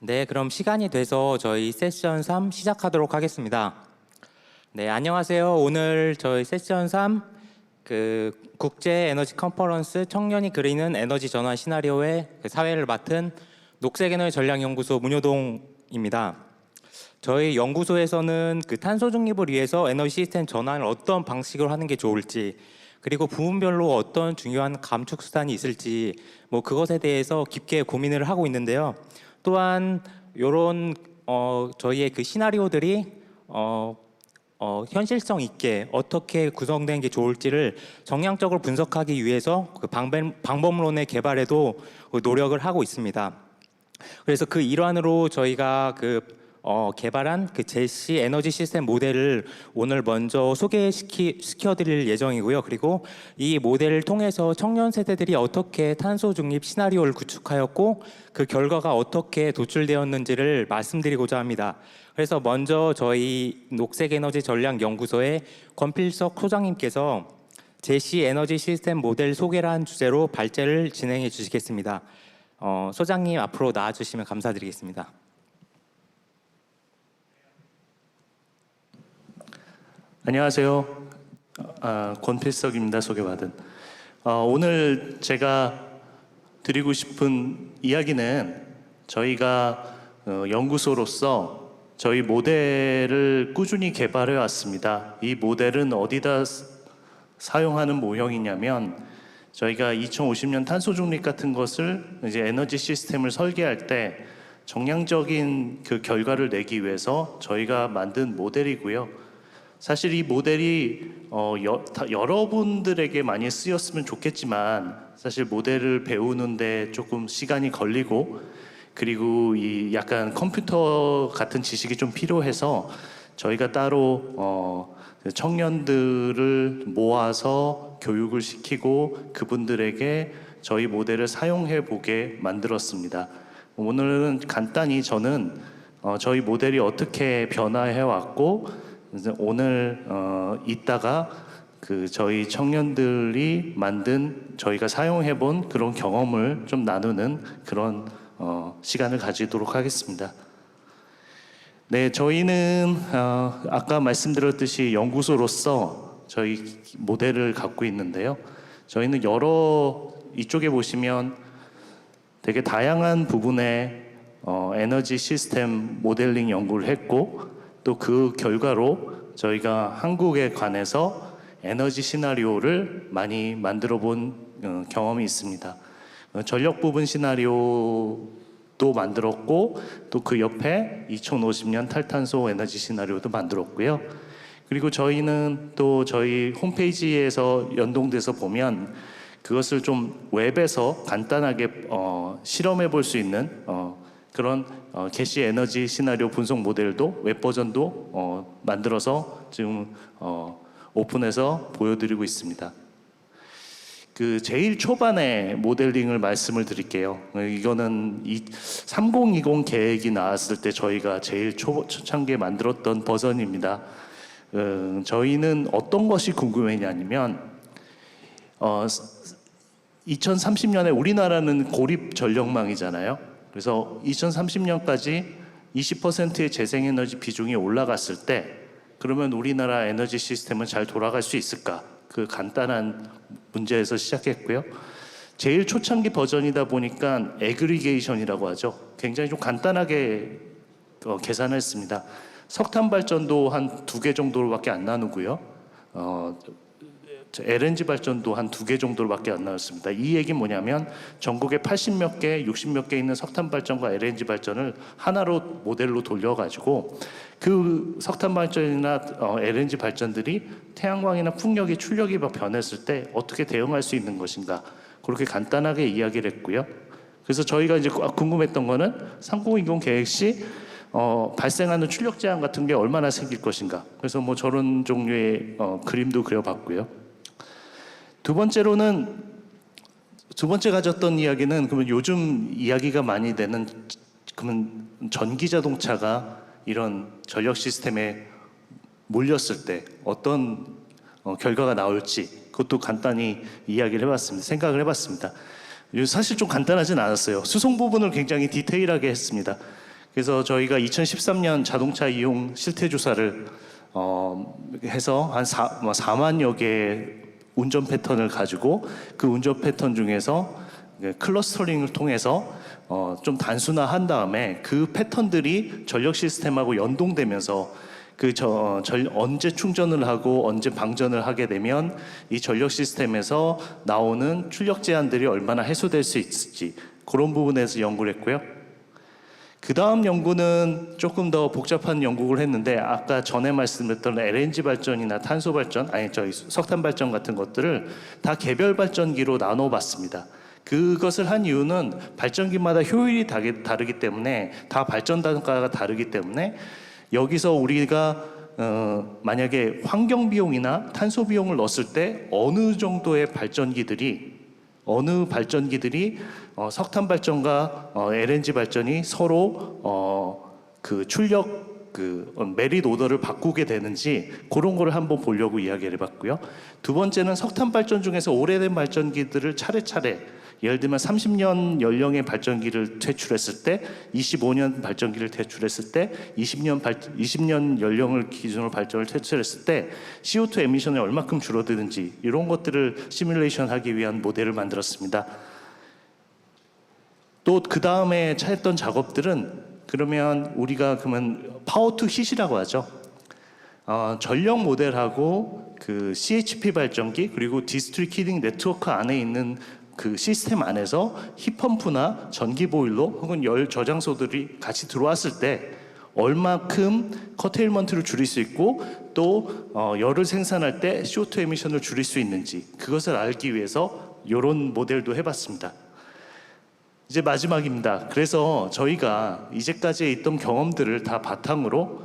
네, 그럼 시간이 돼서 저희 세션 3 시작하도록 하겠습니다. 네, 안녕하세요. 오늘 저희 세션 3 국제 에너지 컨퍼런스 청년이 그리는 에너지 전환 시나리오의 사회를 맡은 녹색에너지 전략연구소 문효동입니다. 저희 연구소에서는 탄소 중립을 위해서 에너지 시스템 전환을 어떤 방식으로 하는 게 좋을지, 그리고 부문별로 어떤 중요한 감축 수단이 있을지 그것에 대해서 깊게 고민을 하고 있는데요. 또한 이런 저희의 시나리오들이 현실성 있게 어떻게 구성된 게 좋을지를 정량적으로 분석하기 위해서 방법론의 개발에도 노력을 하고 있습니다. 그래서 그 일환으로 저희가 개발한 제시 에너지 시스템 모델을 오늘 먼저 소개시켜드릴 예정이고요. 그리고 이 모델을 통해서 청년 세대들이 어떻게 탄소 중립 시나리오를 구축하였고 그 결과가 어떻게 도출되었는지를 말씀드리고자 합니다. 그래서 먼저 저희 녹색에너지 전략연구소의 권필석 소장님께서 제시 에너지 시스템 모델 소개라는 주제로 발제를 진행해 주시겠습니다. 소장님 앞으로 나와주시면 감사드리겠습니다. 안녕하세요. 권필석입니다. 소개받은. 오늘 제가 드리고 싶은 이야기는 저희가 연구소로서 저희 모델을 꾸준히 개발해 왔습니다. 이 모델은 어디다 사용하는 모형이냐면 저희가 2050년 탄소 중립 같은 것을 이제 에너지 시스템을 설계할 때 정량적인 그 결과를 내기 위해서 저희가 만든 모델이고요. 사실 이 모델이 여러분들에게 많이 쓰였으면 좋겠지만 사실 모델을 배우는데 조금 시간이 걸리고 그리고 이 약간 컴퓨터 같은 지식이 좀 필요해서 저희가 따로 청년들을 모아서 교육을 시키고 그분들에게 저희 모델을 사용해 보게 만들었습니다. 오늘은 간단히 저는 저희 모델이 어떻게 변화해 왔고 오늘 이따가 저희 청년들이 만든 저희가 사용해 본 그런 경험을 좀 나누는 그런 시간을 가지도록 하겠습니다. 네, 저희는 아까 말씀드렸듯이 연구소로서 저희 모델을 갖고 있는데요. 저희는 이쪽에 보시면 되게 다양한 부분의 에너지 시스템 모델링 연구를 했고 또 그 결과로 저희가 한국에 관해서 에너지 시나리오를 많이 만들어 본 경험이 있습니다. 전력 부분 시나리오도 만들었고 또 그 옆에 2050년 탈탄소 에너지 시나리오도 만들었고요. 그리고 저희는 또 저희 홈페이지에서 연동돼서 보면 그것을 좀 웹에서 간단하게 실험해 볼 수 있는 그런 개시 에너지 시나리오 분석 모델도 웹 버전도 만들어서 지금 오픈해서 보여드리고 있습니다. 제일 초반에 모델링을 말씀을 드릴게요. 이거는 3020 계획이 나왔을 때 저희가 제일 초창기에 만들었던 버전입니다. 저희는 어떤 것이 궁금했냐면 2030년에 우리나라는 고립 전력망이잖아요. 그래서 2030년까지 20%의 재생에너지 비중이 올라갔을 때 그러면 우리나라 에너지 시스템은 잘 돌아갈 수 있을까? 그 간단한 문제에서 시작했고요. 제일 초창기 버전이다 보니까 애그리게이션이라고 하죠. 굉장히 좀 간단하게 계산했습니다. 석탄 발전도 한 2개 정도로밖에 안 나누고요. LNG 발전도 한 2개 정도로밖에 안 나왔습니다. 이 얘기는 뭐냐면 전국에 80몇 개, 60몇 개 있는 석탄 발전과 LNG 발전을 하나로 모델로 돌려가지고 그 석탄 발전이나 LNG 발전들이 태양광이나 풍력이 출력이 변했을 때 어떻게 대응할 수 있는 것인가 그렇게 간단하게 이야기를 했고요. 그래서 저희가 이제 궁금했던 거는 3020 계획 시 발생하는 출력 제한 같은 게 얼마나 생길 것인가. 그래서 저런 종류의 그림도 그려봤고요. 두 번째 가졌던 이야기는 그러면 요즘 이야기가 많이 되는 그러면 전기 자동차가 이런 전력 시스템에 몰렸을 때 어떤 결과가 나올지 그것도 간단히 이야기를 해봤습니다. 생각을 해봤습니다. 사실 좀 간단하진 않았어요. 수송 부분을 굉장히 디테일하게 했습니다. 그래서 저희가 2013년 자동차 이용 실태 조사를 해서 한 4만여 개의 운전 패턴을 가지고 그 운전 패턴 중에서 클러스터링을 통해서 좀 단순화한 다음에 그 패턴들이 전력 시스템하고 연동되면서 언제 충전을 하고 언제 방전을 하게 되면 이 전력 시스템에서 나오는 출력 제한들이 얼마나 해소될 수 있을지 그런 부분에서 연구를 했고요. 그 다음 연구는 조금 더 복잡한 연구를 했는데 아까 전에 말씀드렸던 LNG 발전이나 탄소 발전, 석탄 발전 같은 것들을 다 개별 발전기로 나눠봤습니다. 그것을 한 이유는 발전기마다 효율이 다르기 때문에 다 발전 단가가 다르기 때문에 여기서 우리가 만약에 환경 비용이나 탄소 비용을 넣었을 때 어느 정도의 발전기들이 석탄 발전과 LNG 발전이 서로 그 출력 메릿 오더를 바꾸게 되는지 그런 거를 한번 보려고 이야기를 해봤고요. 두 번째는 석탄 발전 중에서 오래된 발전기들을 차례차례 예를 들면 30년 연령의 발전기를 퇴출했을 때, 25년 발전기를 퇴출했을 때, 20년 연령을 기준으로 발전을 퇴출했을 때 CO2 에미션이 얼마큼 줄어드는지 이런 것들을 시뮬레이션하기 위한 모델을 만들었습니다. 또 그 다음에 했던 작업들은 그러면 우리가 파워 투 힛이라고 하죠. 전력 모델하고 그 CHP 발전기 그리고 디스트리트 히팅 네트워크 안에 있는 그 시스템 안에서 힙펌프나 전기 보일러 혹은 열 저장소들이 같이 들어왔을 때 얼마큼 커테일먼트를 줄일 수 있고 또 열을 생산할 때 CO2 에미션을 줄일 수 있는지 그것을 알기 위해서 이런 모델도 해봤습니다. 이제 마지막입니다. 그래서 저희가 이제까지 있던 경험들을 다 바탕으로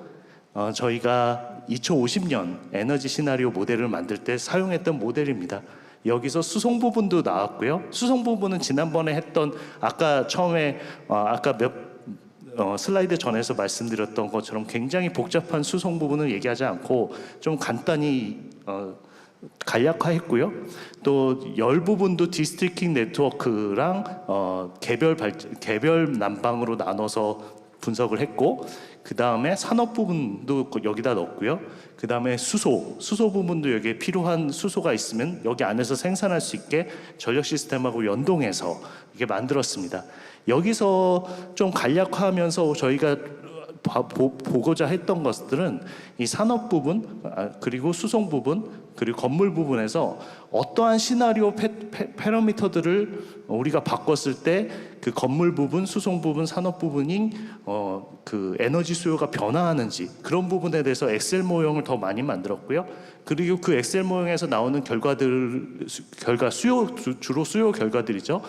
저희가 2050년 에너지 시나리오 모델을 만들 때 사용했던 모델입니다. 여기서 수송 부분도 나왔고요. 수송 부분은 지난번에 했던 아까 처음에 아까 슬라이드 전에서 말씀드렸던 것처럼 굉장히 복잡한 수송 부분을 얘기하지 않고 좀 간단히 간략화했고요. 또 열 부분도 디스트리트 네트워크랑 개별 난방으로 나눠서 분석을 했고 그 다음에 산업 부분도 여기다 넣었고요. 그 다음에 수소 부분도 여기에 필요한 수소가 있으면 여기 안에서 생산할 수 있게 전력 시스템하고 연동해서 이게 만들었습니다. 여기서 좀 간략화하면서 저희가 보고자 했던 것들은 이 산업 부분 그리고 수송 부분 그리고 건물 부분에서 어떠한 시나리오 패러미터들을 우리가 바꿨을 때 그 건물 부분, 수송 부분, 산업 부분인 그 에너지 수요가 변화하는지 그런 부분에 대해서 엑셀 모형을 더 많이 만들었고요. 그리고 그 엑셀 모형에서 나오는 주로 수요 결과들이죠.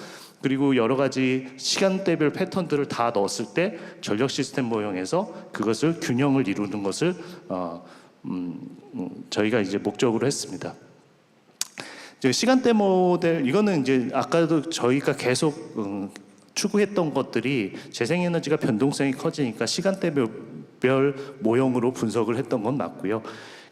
그리고 여러 가지 시간대별 패턴들을 다 넣었을 때 전력 시스템 모형에서 그것을 균형을 이루는 것을 저희가 이제 목적으로 했습니다. 시간대 모델 이거는 이제 아까도 저희가 계속 추구했던 것들이 재생에너지가 변동성이 커지니까 시간대별 모형으로 분석을 했던 건 맞고요.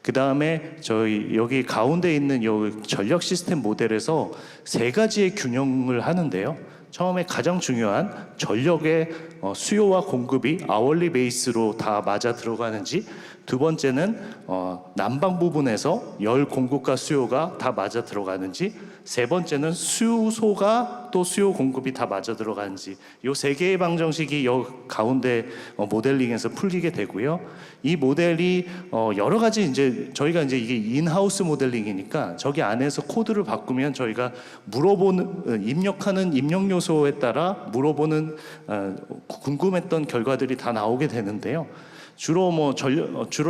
그 다음에 저희 여기 가운데 있는 요 전력 시스템 모델에서 세 가지의 균형을 하는데요. 처음에 가장 중요한 전력의 수요와 공급이 아월리 베이스로 다 맞아 들어가는지, 두 번째는 난방 부분에서 열 공급과 수요가 다 맞아 들어가는지, 세 번째는 수소가 또 수요 공급이 다 맞아 들어가는지, 이 세 개의 방정식이 여 가운데 모델링에서 풀리게 되고요. 이 모델이 여러 가지 이제 저희가 이제 이게 인하우스 모델링이니까 저기 안에서 코드를 바꾸면 저희가 물어보는 입력하는 입력 요소에 따라 물어보는 궁금했던 결과들이 다 나오게 되는데요. 주로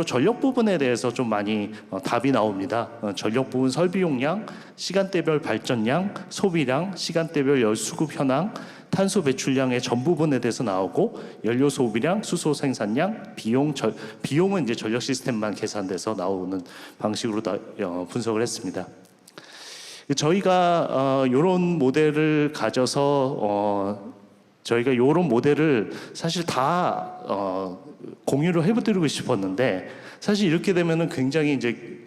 전력 부분에 대해서 좀 많이 답이 나옵니다. 전력 부분 설비 용량, 시간대별 발전량, 소비량, 시간대별 열 수급 현황, 탄소 배출량의 전 부분에 대해서 나오고 연료 소비량, 수소 생산량, 비용은 이제 전력 시스템만 계산돼서 나오는 방식으로 분석을 했습니다. 저희가 이런 모델을 가져서 저희가 이런 모델을 사실 다 공유를 해드리고 싶었는데 사실 이렇게 되면은 굉장히 이제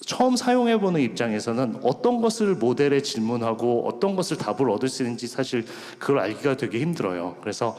처음 사용해보는 입장에서는 어떤 것을 모델에 질문하고 어떤 것을 답을 얻을 수 있는지 사실 그걸 알기가 되게 힘들어요. 그래서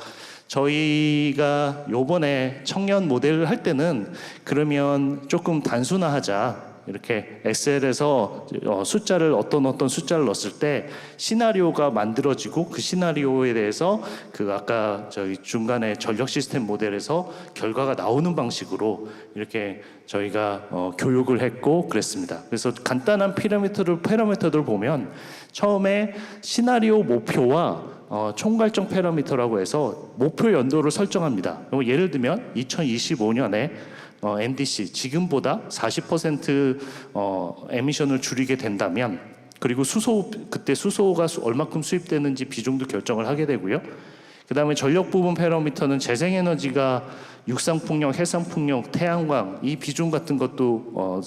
저희가 요번에 청년 모델을 할 때는 그러면 조금 단순화하자. 이렇게 엑셀에서 숫자를 어떤 숫자를 넣었을 때 시나리오가 만들어지고 그 시나리오에 대해서 그 아까 저희 중간에 전력 시스템 모델에서 결과가 나오는 방식으로 이렇게 저희가 교육을 했고 그랬습니다. 그래서 간단한 파라미터를 보면 처음에 시나리오 목표와 총괄적 파라미터라고 해서 목표 연도를 설정합니다. 예를 들면 2025년에 NDC 지금보다 40% 에미션을 줄이게 된다면 그리고 그때 수소가 얼마큼 수입되는지 비중도 결정을 하게 되고요. 그 다음에 전력 부분 파라미터는 재생에너지가 육상풍력, 해상풍력, 태양광 이 비중 같은 것도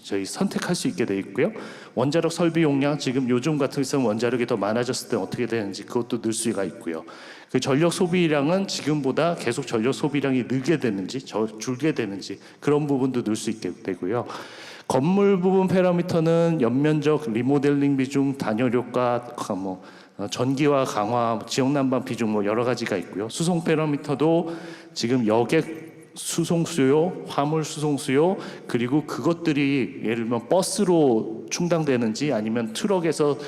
저희 선택할 수 있게 돼 있고요. 원자력 설비 용량 지금 요즘 같은 경우는 원자력이 더 많아졌을 때 어떻게 되는지 그것도 넣을 수가 있고요. 그 전력 소비량은 지금보다 계속 전력 소비량이 늘게 되는지 줄게 되는지 그런 부분도 넣을 수 있게 되고요. 건물 부분 파라미터는 연면적, 리모델링 비중, 단열 효과, 전기화 강화, 지역 난방 비중 여러 가지가 있고요. 수송 파라미터도 지금 여객 수송 수요, 화물 수송 수요, 그리고 그것들이 예를 들면 버스로 충당되는지 아니면 트럭에서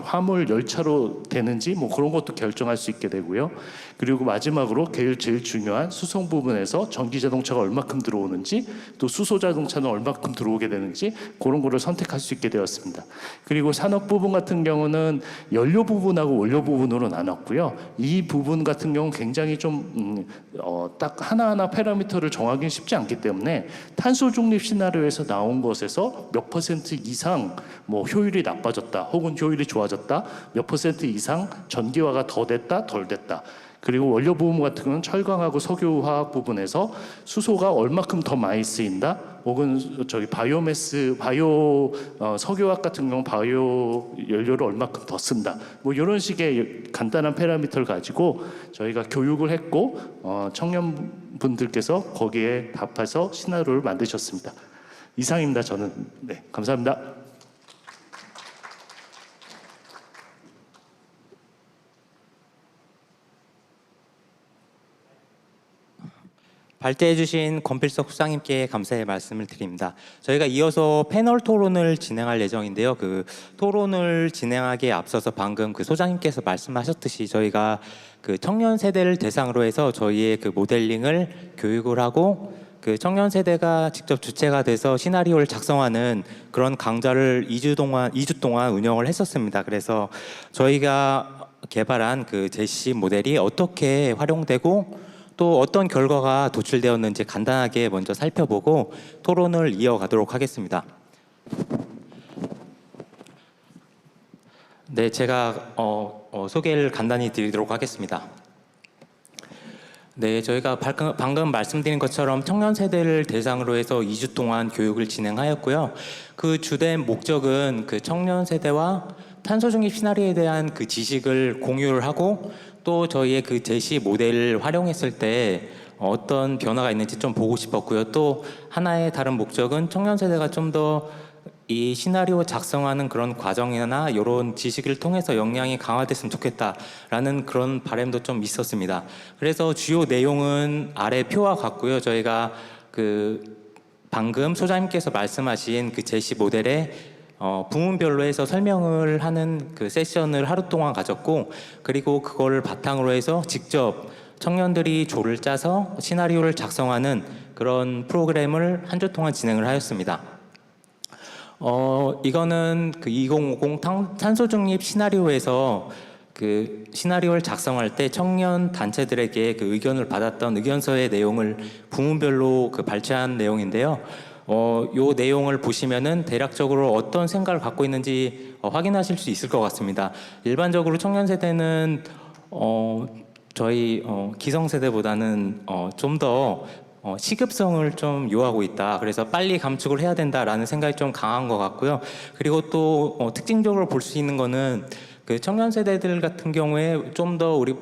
화물 열차로 되는지 그런 것도 결정할 수 있게 되고요. 그리고 마지막으로 제일 중요한 수송 부분에서 전기 자동차가 얼마큼 들어오는지 또 수소 자동차는 얼마큼 들어오게 되는지 그런 거를 선택할 수 있게 되었습니다. 그리고 산업 부분 같은 경우는 연료 부분하고 원료 부분으로 나눴고요. 이 부분 같은 경우는 굉장히 딱 하나하나 파라미터를 정하기는 쉽지 않기 때문에 탄소 중립 시나리오에서 나온 것에서 몇 퍼센트 이상 효율이 나빠졌다 혹은 효율이 좋아졌다 몇 퍼센트 이상 전기화가 더 됐다 덜 됐다 그리고 원료 부분 같은 경우는 철강하고 석유화학 부분에서 수소가 얼마큼 더 많이 쓰인다 혹은 바이오 석유화학 같은 경우 바이오 연료를 얼마큼 더 쓴다 이런 식의 간단한 파라미터를 가지고 저희가 교육을 했고 청년분들께서 거기에 답해서 시나리오를 만드셨습니다. 이상입니다. 저는 네 감사합니다. 발제해주신 권필석 수장님께 감사의 말씀을 드립니다. 저희가 이어서 패널 토론을 진행할 예정인데요. 그 토론을 진행하기에 앞서서 방금 그 소장님께서 말씀하셨듯이 저희가 그 청년 세대를 대상으로 해서 저희의 그 모델링을 교육을 하고 그 청년 세대가 직접 주체가 돼서 시나리오를 작성하는 그런 강좌를 2주 동안 운영을 했었습니다. 그래서 저희가 개발한 그 제시 모델이 어떻게 활용되고 또 어떤 결과가 도출되었는지 간단하게 먼저 살펴보고 토론을 이어가도록 하겠습니다. 네, 제가 소개를 간단히 드리도록 하겠습니다. 네, 저희가 방금 말씀드린 것처럼 청년 세대를 대상으로 해서 2주 동안 교육을 진행하였고요. 그 주된 목적은 그 청년 세대와 탄소 중립 시나리오에 대한 그 지식을 공유를 하고 또 저희의 그 제시 모델을 활용했을 때 어떤 변화가 있는지 좀 보고 싶었고요. 또 하나의 다른 목적은 청년 세대가 좀 더 이 시나리오 작성하는 그런 과정이나 이런 지식을 통해서 역량이 강화됐으면 좋겠다라는 그런 바람도 좀 있었습니다. 그래서 주요 내용은 아래 표와 같고요. 저희가 그 방금 소장님께서 말씀하신 그 제시 모델에 부문별로 해서 설명을 하는 그 세션을 하루 동안 가졌고 그리고 그걸 바탕으로 해서 직접 청년들이 조를 짜서 시나리오를 작성하는 그런 프로그램을 한 주 동안 진행을 하였습니다. 이거는 그 2050 탄소 중립 시나리오에서 그 시나리오를 작성할 때 청년 단체들에게 그 의견을 받았던 의견서의 내용을 부문별로 그 발췌한 내용인데요. 요 내용을 보시면은 대략적으로 어떤 생각을 갖고 있는지 확인하실 수 있을 것 같습니다. 일반적으로 청년 세대는 저희 기성세대보다는 좀 더 시급성을 좀 요하고 있다. 그래서 빨리 감축을 해야 된다라는 생각이 좀 강한 것 같고요. 그리고 또 특징적으로 볼 수 있는 거는 그 청년 세대들 같은 경우에 좀 더 우리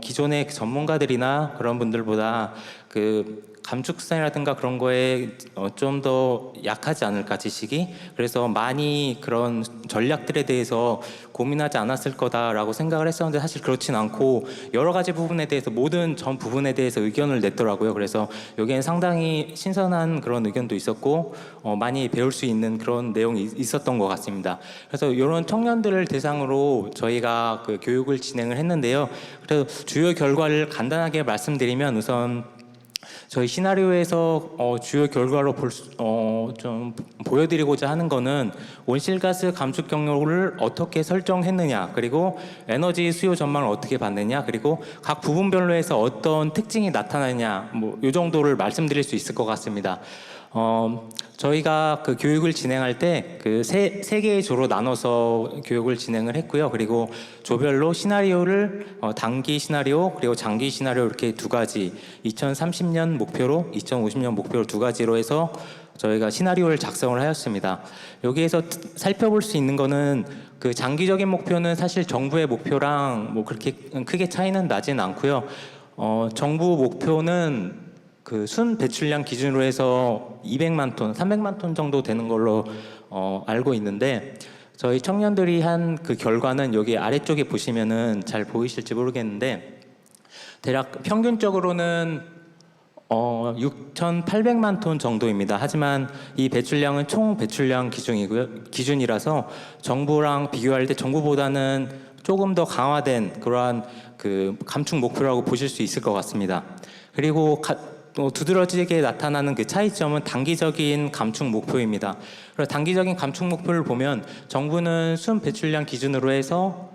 기존의 전문가들이나 그런 분들보다 그 감축성이라든가 그런 거에 좀 더 약하지 않을까 지식이. 그래서 많이 그런 전략들에 대해서 고민하지 않았을 거다라고 생각을 했었는데 사실 그렇진 않고 여러 가지 부분에 대해서 모든 전 부분에 대해서 의견을 냈더라고요. 그래서 여기엔 상당히 신선한 그런 의견도 있었고 많이 배울 수 있는 그런 내용이 있었던 것 같습니다. 그래서 이런 청년들을 대상으로 저희가 그 교육을 진행을 했는데요. 그래서 주요 결과를 간단하게 말씀드리면 우선 저희 시나리오에서 주요 결과로 좀 보여드리고자 하는 거는 온실가스 감축 경로를 어떻게 설정했느냐, 그리고 에너지 수요 전망을 어떻게 봤느냐, 그리고 각 부분별로 해서 어떤 특징이 나타나냐, 뭐 이 정도를 말씀드릴 수 있을 것 같습니다. 저희가 그 교육을 진행할 때 그 세 개의 조로 나눠서 교육을 진행을 했고요. 그리고 조별로 시나리오를 단기 시나리오 그리고 장기 시나리오 이렇게 두 가지 2030년 목표로 2050년 목표로 두 가지로 해서 저희가 시나리오를 작성을 하였습니다. 여기에서 살펴볼 수 있는 거는 그 장기적인 목표는 사실 정부의 목표랑 뭐 그렇게 크게 차이는 나진 않고요. 정부 목표는 그 순 배출량 기준으로 해서 200만 톤, 300만 톤 정도 되는 걸로 알고 있는데 저희 청년들이 한 그 결과는 여기 아래쪽에 보시면은 잘 보이실지 모르겠는데 대략 평균적으로는 6,800만 톤 정도입니다. 하지만 이 배출량은 총 배출량 기준이라서 정부랑 비교할 때 정부보다는 조금 더 강화된 그러한 그 감축 목표라고 보실 수 있을 것 같습니다. 그리고 또 두드러지게 나타나는 그 차이점은 단기적인 감축 목표입니다. 그래서 단기적인 감축 목표를 보면 정부는 순 배출량 기준으로 해서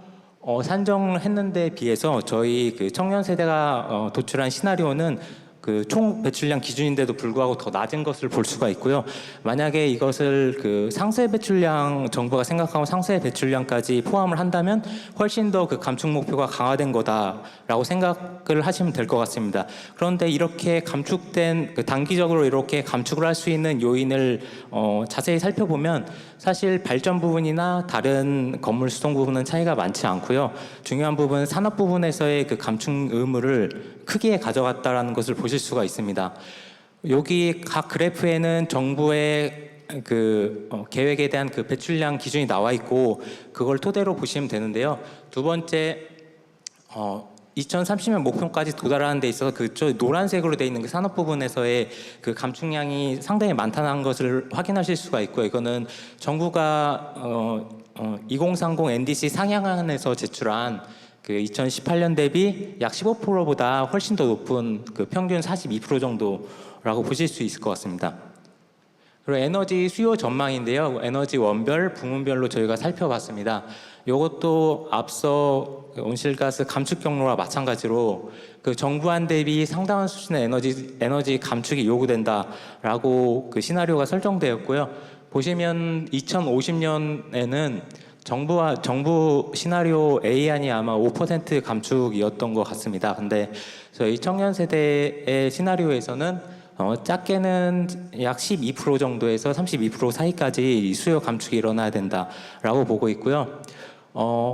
산정을 했는데 비해서 저희 그 청년 세대가 도출한 시나리오는 그 총 배출량 기준인데도 불구하고 더 낮은 것을 볼 수가 있고요. 만약에 이것을 그 상세 배출량 정부가 생각하고 상세 배출량까지 포함을 한다면 훨씬 더 그 감축 목표가 강화된 거다라고 생각을 하시면 될 것 같습니다. 그런데 이렇게 감축된 그 단기적으로 이렇게 감축을 할 수 있는 요인을 자세히 살펴보면 사실 발전 부분이나 다른 건물 수송 부분은 차이가 많지 않고요. 중요한 부분은 산업 부분에서의 그 감축 의무를 크게 가져갔다라는 것을 보실 수가 있습니다. 여기 각 그래프에는 정부의 그 계획에 대한 그 배출량 기준이 나와 있고 그걸 토대로 보시면 되는데요. 두 번째 2030년 목표까지 도달하는 데 있어서 그저 노란색으로 되어 있는 그 산업 부분에서의 그 감축량이 상당히 많다는 것을 확인하실 수가 있고요. 이거는 정부가 2030 NDC 상향안에서 제출한 그 2018년 대비 약 15%보다 훨씬 더 높은 그 평균 42% 정도라고 보실 수 있을 것 같습니다. 그리고 에너지 수요 전망인데요. 에너지 원별, 부문별로 저희가 살펴봤습니다. 이것도 앞서 온실가스 감축 경로와 마찬가지로 그 정부안 대비 상당한 수준의 에너지 감축이 요구된다라고 그 시나리오가 설정되었고요. 보시면 2050년에는 정부 시나리오 A안이 아마 5% 감축이었던 것 같습니다. 근데 저희 청년 세대의 시나리오에서는 작게는 약 12% 정도에서 32% 사이까지 수요 감축이 일어나야 된다라고 보고 있고요.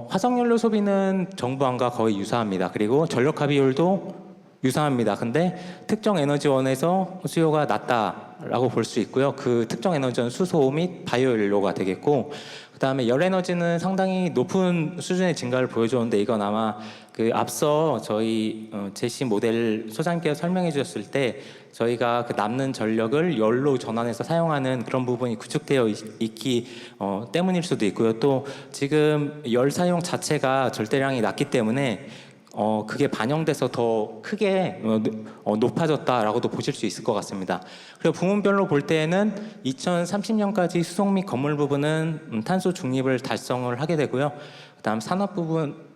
화석연료 소비는 정부안과 거의 유사합니다. 그리고 전력화 비율도 유사합니다. 근데 특정 에너지원에서 수요가 낮다라고 볼 수 있고요. 그 특정 에너지원 수소 및 바이오 연료가 되겠고, 그다음에 열 에너지는 상당히 높은 수준의 증가를 보여줬는데 이건 아마 그 앞서 저희 제시 모델 소장님께서 설명해 주셨을 때 저희가 그 남는 전력을 열로 전환해서 사용하는 그런 부분이 구축되어 있기 때문일 수도 있고요. 또 지금 열 사용 자체가 절대량이 낮기 때문에 그게 반영돼서 더 크게 높아졌다라고도 보실 수 있을 것 같습니다. 그리고 부문별로 볼 때에는 2030년까지 수송 및 건물 부분은 탄소 중립을 달성을 하게 되고요. 그다음 산업 부분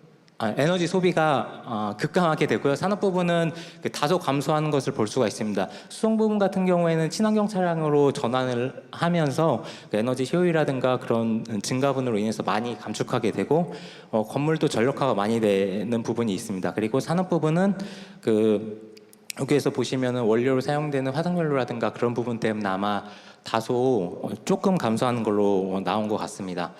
에너지 소비가 급감하게 되고요. 산업 부분은 다소 감소하는 것을 볼 수가 있습니다. 수송 부분 같은 경우에는 친환경 차량으로 전환을 하면서 에너지 효율이라든가 그런 증가분으로 인해서 많이 감축하게 되고 건물도 전력화가 많이 되는 부분이 있습니다. 그리고 산업 부분은 여기에서 보시면은 원료로 사용되는 화석연료라든가 그런 부분 때문에 아마 다소 조금 감소하는 걸로 나온 것 같습니다.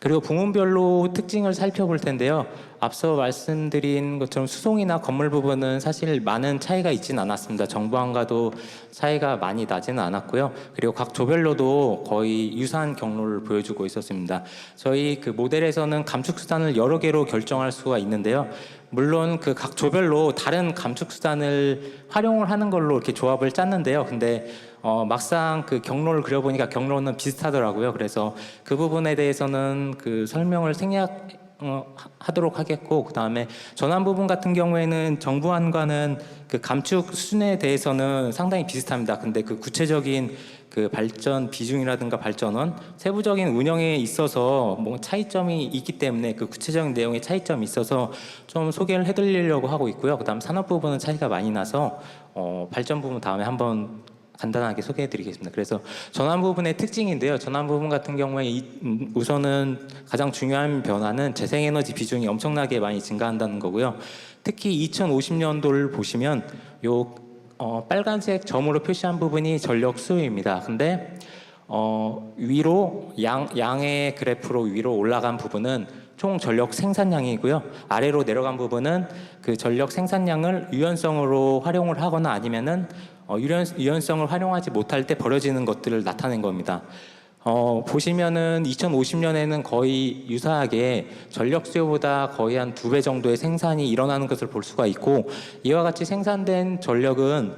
그리고 부문별로 특징을 살펴볼 텐데요. 앞서 말씀드린 것처럼 수송이나 건물 부분은 사실 많은 차이가 있지는 않았습니다. 정부안과도 차이가 많이 나지는 않았고요. 그리고 각 조별로도 거의 유사한 경로를 보여주고 있었습니다. 저희 그 모델에서는 감축 수단을 여러 개로 결정할 수가 있는데요. 물론 그 각 조별로 다른 감축 수단을 활용을 하는 걸로 이렇게 조합을 짰는데요. 근데 막상 그 경로를 그려보니까 경로는 비슷하더라고요. 그래서 그 부분에 대해서는 그 설명을 하도록 하겠고, 그 다음에 전환 부분 같은 경우에는 정부안과는 그 감축 수준에 대해서는 상당히 비슷합니다. 근데 그 구체적인 그 발전 비중이라든가 발전원, 세부적인 운영에 있어서 뭐 차이점이 있기 때문에 그 구체적인 내용에 차이점이 있어서 좀 소개를 해드리려고 하고 있고요. 그 다음 산업 부분은 차이가 많이 나서 발전 부분 다음에 한번 간단하게 소개해드리겠습니다. 그래서 전환 부분의 특징인데요. 전환 부분 같은 경우에 우선은 가장 중요한 변화는 재생에너지 비중이 엄청나게 많이 증가한다는 거고요. 특히 2050년도를 보시면 요 빨간색 점으로 표시한 부분이 전력 수요입니다. 근데 위로 양의 그래프로 위로 올라간 부분은 총 전력 생산량이고요. 아래로 내려간 부분은 그 전력 생산량을 유연성으로 활용을 하거나 아니면은 유연성을 활용하지 못할 때 벌어지는 것들을 나타낸 겁니다. 보시면은 2050년에는 거의 유사하게 전력 수요보다 거의 한 2배 정도의 생산이 일어나는 것을 볼 수가 있고, 이와 같이 생산된 전력은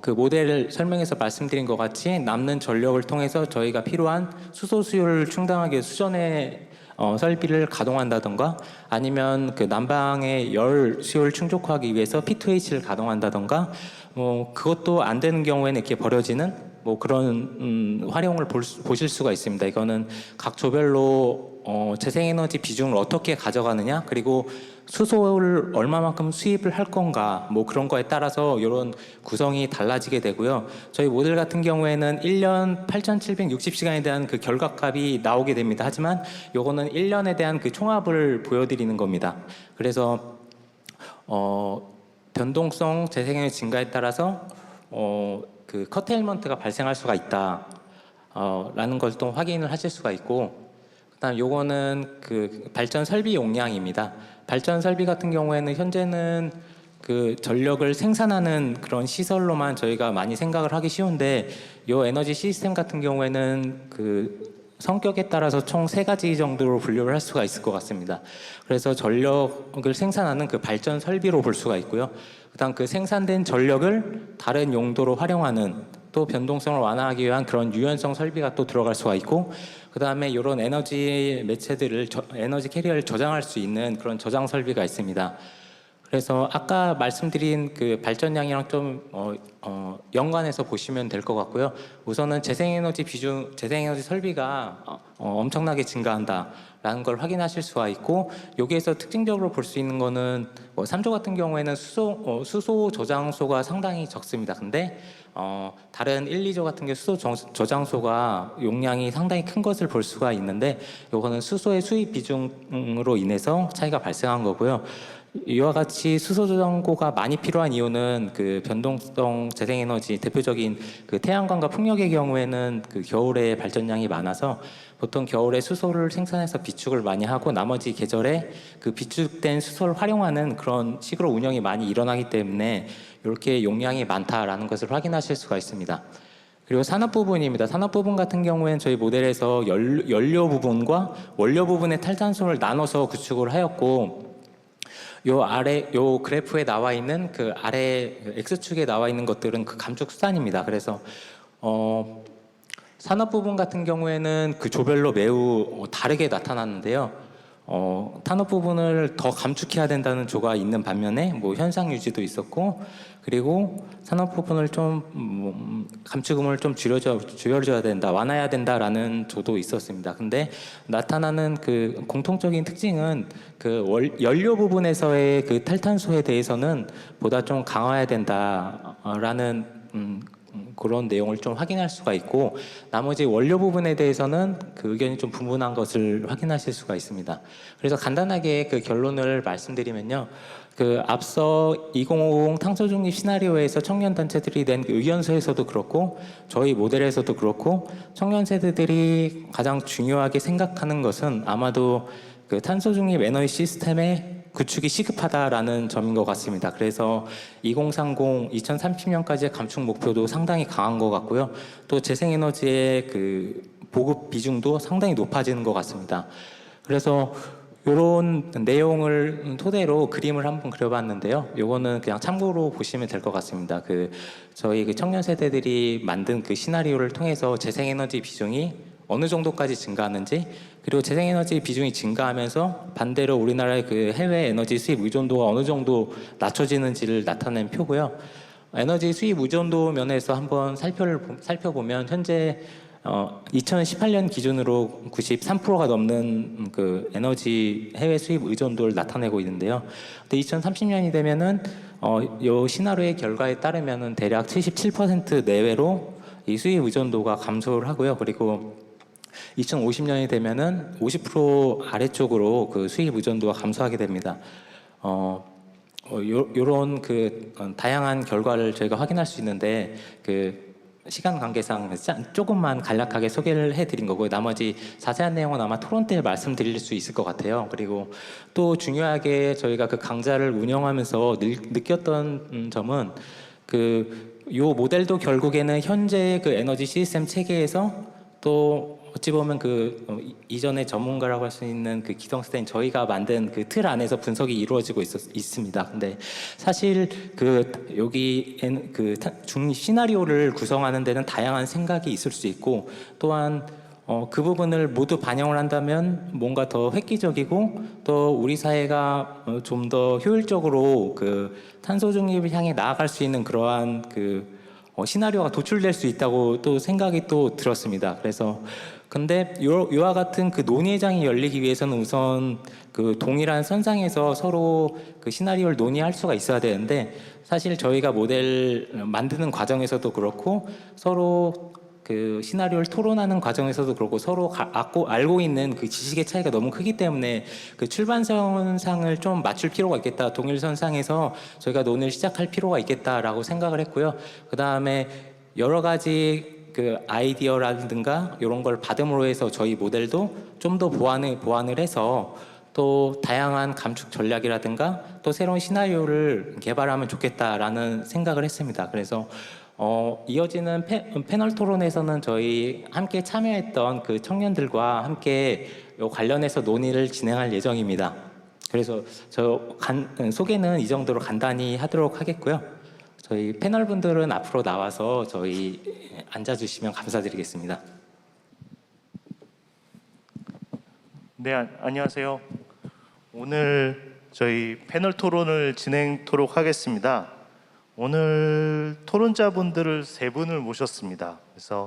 그 모델을 설명해서 말씀드린 것 같이 남는 전력을 통해서 저희가 필요한 수소 수요를 충당하기 위해 수전의 설비를 가동한다던가, 아니면 그 난방의 열 수요를 충족하기 위해서 P2H를 가동한다던가, 그것도 안 되는 경우에는 이렇게 버려지는 그런 활용을 보실 수가 있습니다. 이거는 각 조별로 재생에너지 비중을 어떻게 가져가느냐, 그리고 수소를 얼마만큼 수입을 할 건가, 그런 거에 따라서 이런 구성이 달라지게 되고요. 저희 모델 같은 경우에는 1년 8,760시간에 대한 그 결과값이 나오게 됩니다. 하지만 요거는 1년에 대한 그 총합을 보여드리는 겁니다. 그래서 변동성 재생에너지 증가에 따라서 그 커테일먼트가 발생할 수가 있다 라는 걸 또 확인을 하실 수가 있고, 그다음 요거는 그 발전 설비 용량입니다. 발전 설비 같은 경우에는 현재는 그 전력을 생산하는 그런 시설로만 저희가 많이 생각을 하기 쉬운데, 요 에너지 시스템 같은 경우에는 그 성격에 따라서 총 3가지 정도로 분류를 할 수가 있을 것 같습니다. 그래서 전력을 생산하는 그 발전 설비로 볼 수가 있고요. 그다음 그 생산된 전력을 다른 용도로 활용하는, 또 변동성을 완화하기 위한 그런 유연성 설비가 또 들어갈 수가 있고, 그다음에 이런 에너지 매체들을 에너지 캐리어를 저장할 수 있는 그런 저장 설비가 있습니다. 그래서 아까 말씀드린 그 발전량이랑 좀 연관해서 보시면 될 것 같고요. 우선은 재생에너지 설비가 엄청나게 증가한다라는 걸 확인하실 수가 있고, 여기에서 특징적으로 볼 수 있는 거는 3조 같은 경우에는 수소 저장소가 상당히 적습니다. 근데 다른 1, 2조 같은 게 수소 저장소가 용량이 상당히 큰 것을 볼 수가 있는데, 요거는 수소의 수입 비중으로 인해서 차이가 발생한 거고요. 이와 같이 수소 저장고가 많이 필요한 이유는 그 변동성 재생에너지 대표적인 그 태양광과 풍력의 경우에는 그 겨울에 발전량이 많아서 보통 겨울에 수소를 생산해서 비축을 많이 하고, 나머지 계절에 그 비축된 수소를 활용하는 그런 식으로 운영이 많이 일어나기 때문에 이렇게 용량이 많다라는 것을 확인하실 수가 있습니다. 그리고 산업 부분입니다. 산업 부분 같은 경우에는 저희 모델에서 연료 부분과 원료 부분의 탈탄소를 나눠서 구축을 하였고, 요 아래 요 그래프에 나와 있는 그 아래 X축에 나와 있는 것들은 그 감축 수단입니다. 그래서 산업 부분 같은 경우에는 그 조별로 매우 다르게 나타났는데요. 탄업 부분을 더 감축해야 된다는 조가 있는 반면에 현상 유지도 있었고, 그리고 산업 부분을 좀 감축음을 좀 줄여줘야 된다, 완화해야 된다라는 조도 있었습니다. 근데 나타나는 그 공통적인 특징은 그 연료 부분에서의 그 탈탄소에 대해서는 보다 좀 강화해야 된다라는 그런 내용을 좀 확인할 수가 있고, 나머지 원료 부분에 대해서는 그 의견이 좀 분분한 것을 확인하실 수가 있습니다. 그래서 간단하게 그 결론을 말씀드리면요. 그 앞서 2050 탄소 중립 시나리오에서 청년 단체들이 낸 의견서에서도 그렇고 저희 모델에서도 그렇고 청년 세대들이 가장 중요하게 생각하는 것은 아마도 그 탄소 중립 에너지 시스템의 구축이 시급하다라는 점인 것 같습니다. 그래서 2030, 2030년까지의 감축 목표도 상당히 강한 것 같고요. 또 재생에너지의 그 보급 비중도 상당히 높아지는 것 같습니다. 그래서 이런 내용을 토대로 그림을 한번 그려봤는데요. 요거는 그냥 참고로 보시면 될 것 같습니다. 그 저희 그 청년 세대들이 만든 그 시나리오를 통해서 재생에너지 비중이 어느 정도까지 증가하는지, 그리고 재생에너지 비중이 증가하면서 반대로 우리나라의 그 해외 에너지 수입 의존도가 어느 정도 낮춰지는지를 나타낸 표고요. 에너지 수입 의존도 면에서 한번 살펴보면 현재 2018년 기준으로 93%가 넘는 그 에너지 해외 수입 의존도를 나타내고 있는데요. 근데 2030년이 되면은 이 시나리오의 결과에 따르면은 대략 77% 내외로 이 수입 의존도가 감소를 하고요. 그리고 2050년이 되면은 50% 아래쪽으로 그 수입 의존도가 감소하게 됩니다. 요런 그 다양한 결과를 저희가 확인할 수 있는데 그 시간 관계상 조금만 간략하게 소개를 해드린 거고요. 나머지 자세한 내용은 아마 토론 때 말씀드릴 수 있을 것 같아요. 그리고 또 중요하게 저희가 그 강좌를 운영하면서 느꼈던 점은 그 요 모델도 결국에는 현재 그 에너지 시스템 체계에서 또 어찌 보면 이전에 전문가라고 할 수 있는 그 기성세대인 저희가 만든 그 틀 안에서 분석이 이루어지고 있습니다. 근데 사실 여기 시나리오를 구성하는 데는 다양한 생각이 있을 수 있고, 또한 그 부분을 모두 반영을 한다면 뭔가 더 획기적이고 또 우리 사회가 좀 더 효율적으로 그 탄소 중립을 향해 나아갈 수 있는 그러한 시나리오가 도출될 수 있다고 또 생각이 또 들었습니다. 그래서 근데 이와 같은 그 논의장이 열리기 위해서는 우선 그 동일한 선상에서 서로 그 시나리오를 논의할 수가 있어야 되는데, 사실 저희가 모델 만드는 과정에서도 그렇고 서로 그 시나리오를 토론하는 과정에서도 그렇고 서로 알고 있는 그 지식의 차이가 너무 크기 때문에 그 출발선상을 좀 맞출 필요가 있겠다, 동일선상에서 저희가 논의를 시작할 필요가 있겠다라고 생각을 했고요. 그 다음에 여러 가지 그 아이디어라든가 이런 걸 받음으로 해서 저희 모델도 좀 더 보완을 해서 또 다양한 감축 전략이라든가 또 새로운 시나리오를 개발하면 좋겠다라는 생각을 했습니다. 그래서 이어지는 패널 토론에서는 저희 함께 참여했던 그 청년들과 함께 요 관련해서 논의를 진행할 예정입니다. 그래서 소개는 이 정도로 간단히 하도록 하겠고요. 저희 패널 분들은 앞으로 나와서 저희 앉아주시면 감사드리겠습니다. 네, 안녕하세요. 오늘 저희 패널 토론을 진행토록 하겠습니다. 오늘 토론자분들을 세 분을 모셨습니다. 그래서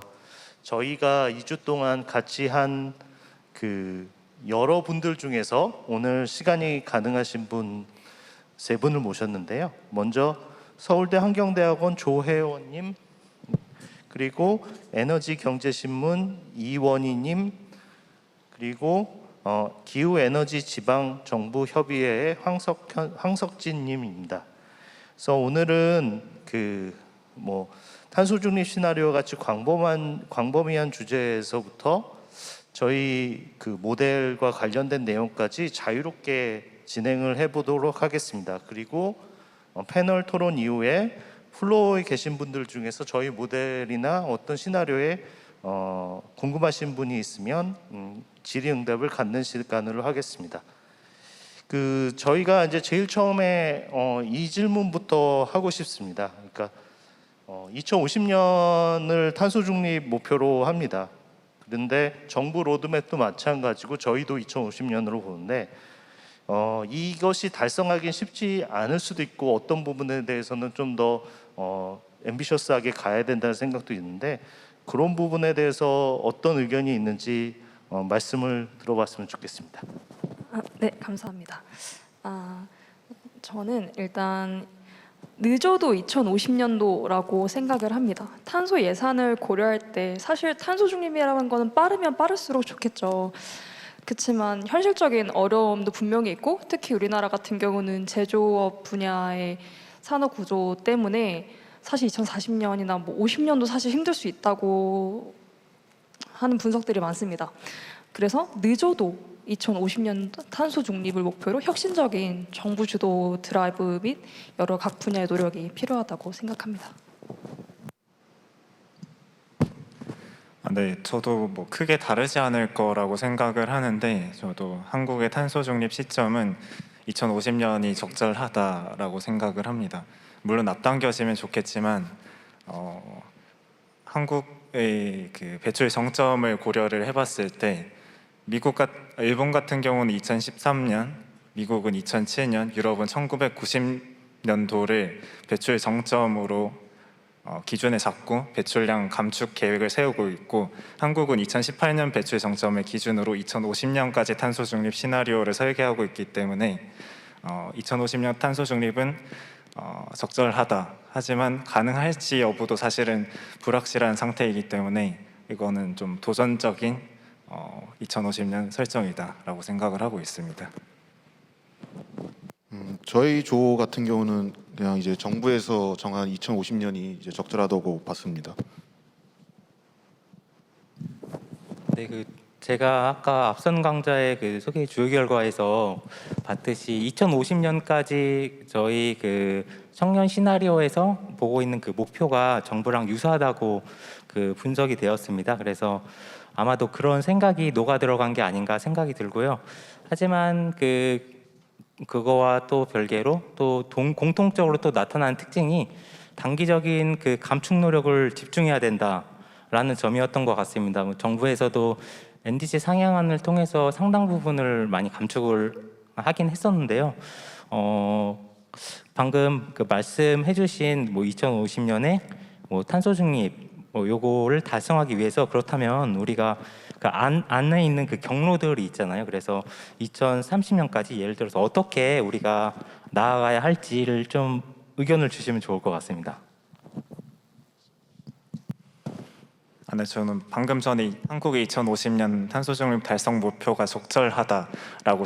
저희가 2주 동안 같이 한 그 여러 분들 중에서 오늘 시간이 가능하신 분 세 분을 모셨는데요. 먼저 서울대 환경대학원 조혜원님, 그리고 에너지경제신문 이원희님, 그리고 기후에너지지방정부협의회의 황석진님입니다. 그래서 오늘은 탄소 중립 시나리오 같이 광범위한 주제에서부터 저희 그 모델과 관련된 내용까지 자유롭게 진행을 해보도록 하겠습니다. 그리고 패널 토론 이후에 플로어에 계신 분들 중에서 저희 모델이나 어떤 시나리오에 궁금하신 분이 있으면 질의응답을 갖는 시간으로 하겠습니다. 저희가 이제 제일 처음에 이 질문부터 하고 싶습니다. 그러니까 2050년을 탄소 중립 목표로 합니다. 그런데 정부 로드맵도 마찬가지고 저희도 2050년으로 보는데 이것이 달성하기는 쉽지 않을 수도 있고 어떤 부분에 대해서는 좀 더 앰비셔스하게 가야 된다는 생각도 있는데, 그런 부분에 대해서 어떤 의견이 있는지 말씀을 들어봤으면 좋겠습니다. 네, 감사합니다. 저는 일단 늦어도 2050년도라고 생각을 합니다. 탄소 예산을 고려할 때 사실 탄소 중립이라는 거는 빠르면 빠를수록 좋겠죠. 그렇지만 현실적인 어려움도 분명히 있고 특히 우리나라 같은 경우는 제조업 분야의 산업 구조 때문에 사실 2040년이나 뭐 50년도 사실 힘들 수 있다고 하는 분석들이 많습니다. 그래서 늦어도 2050년 탄소 중립을 목표로 혁신적인 정부 주도 드라이브 및 여러 각 분야의 노력이 필요하다고 생각합니다. 네, 저도 뭐 크게 다르지 않을 거라고 생각을 하는데 저도 한국의 탄소 중립 시점은 2050년이 적절하다라고 생각을 합니다. 물론 앞당겨지면 좋겠지만 한국의 그 배출 정점을 고려를 해봤을 때 일본 같은 경우는 2013년, 미국은 2007년, 유럽은 1990년도를 배출 정점으로 기준에 잡고 배출량 감축 계획을 세우고 있고 한국은 2018년 배출 정점을 기준으로 2050년까지 탄소 중립 시나리오를 설계하고 있기 때문에 2050년 탄소 중립은 적절하다. 하지만 가능할지 여부도 사실은 불확실한 상태이기 때문에 이거는 좀 도전적인 2050년 설정이다라고 생각을 하고 있습니다. 저희 조 같은 경우는 그냥 이제 정부에서 정한 2050년이 이제 적절하다고 봤습니다. 네, 제가 아까 앞선 강좌의 그 소개 주요 결과에서 봤듯이 2050년까지 저희 그 청년 시나리오에서 보고 있는 그 목표가 정부랑 유사하다고 그 분석이 되었습니다. 그래서 아마도 그런 생각이 녹아 들어간 게 아닌가 생각이 들고요. 하지만 그거와 또 별개로 또 공통적으로 또 나타나는 특징이 단기적인 그 감축 노력을 집중해야 된다라는 점이었던 것 같습니다. 정부에서도 NDC 상향안을 통해서 상당 부분을 많이 감축을 하긴 했었는데요. 방금 그 말씀해주신 뭐 2050년에 뭐 탄소 중립 뭐 요거를 달성하기 위해서 그렇다면 우리가 그 안에 있는 그 경로들이 있잖아요. 그래서 2030년까지 예를 들어서 어떻게 우리가 나아가야 할지를 좀 의견을 주시면 좋을 것 같습니다. 네, 저는 방금 전에 한국의 2050년 탄소 중립 달성 목표가 적절하다라고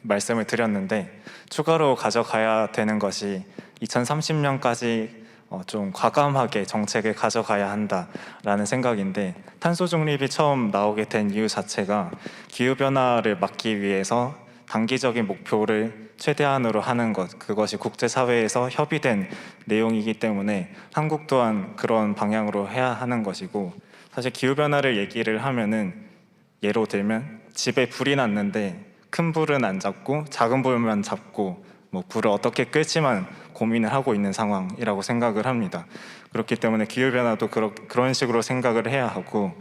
말씀을 드렸는데 추가로 가져가야 되는 것이 2030년까지 좀 과감하게 정책을 가져가야 한다라는 생각인데 탄소 중립이 처음 나오게 된 이유 자체가 기후변화를 막기 위해서 단기적인 목표를 최대한으로 하는 것, 그것이 국제사회에서 협의된 내용이기 때문에 한국 또한 그런 방향으로 해야 하는 것이고 사실 기후변화를 얘기를 하면은 예로 들면 집에 불이 났는데 큰 불은 안 잡고 작은 불만 잡고 뭐 불을 어떻게 끌지만 고민을 하고 있는 상황이라고 생각을 합니다. 그렇기 때문에 기후변화도 그런 식으로 생각을 해야 하고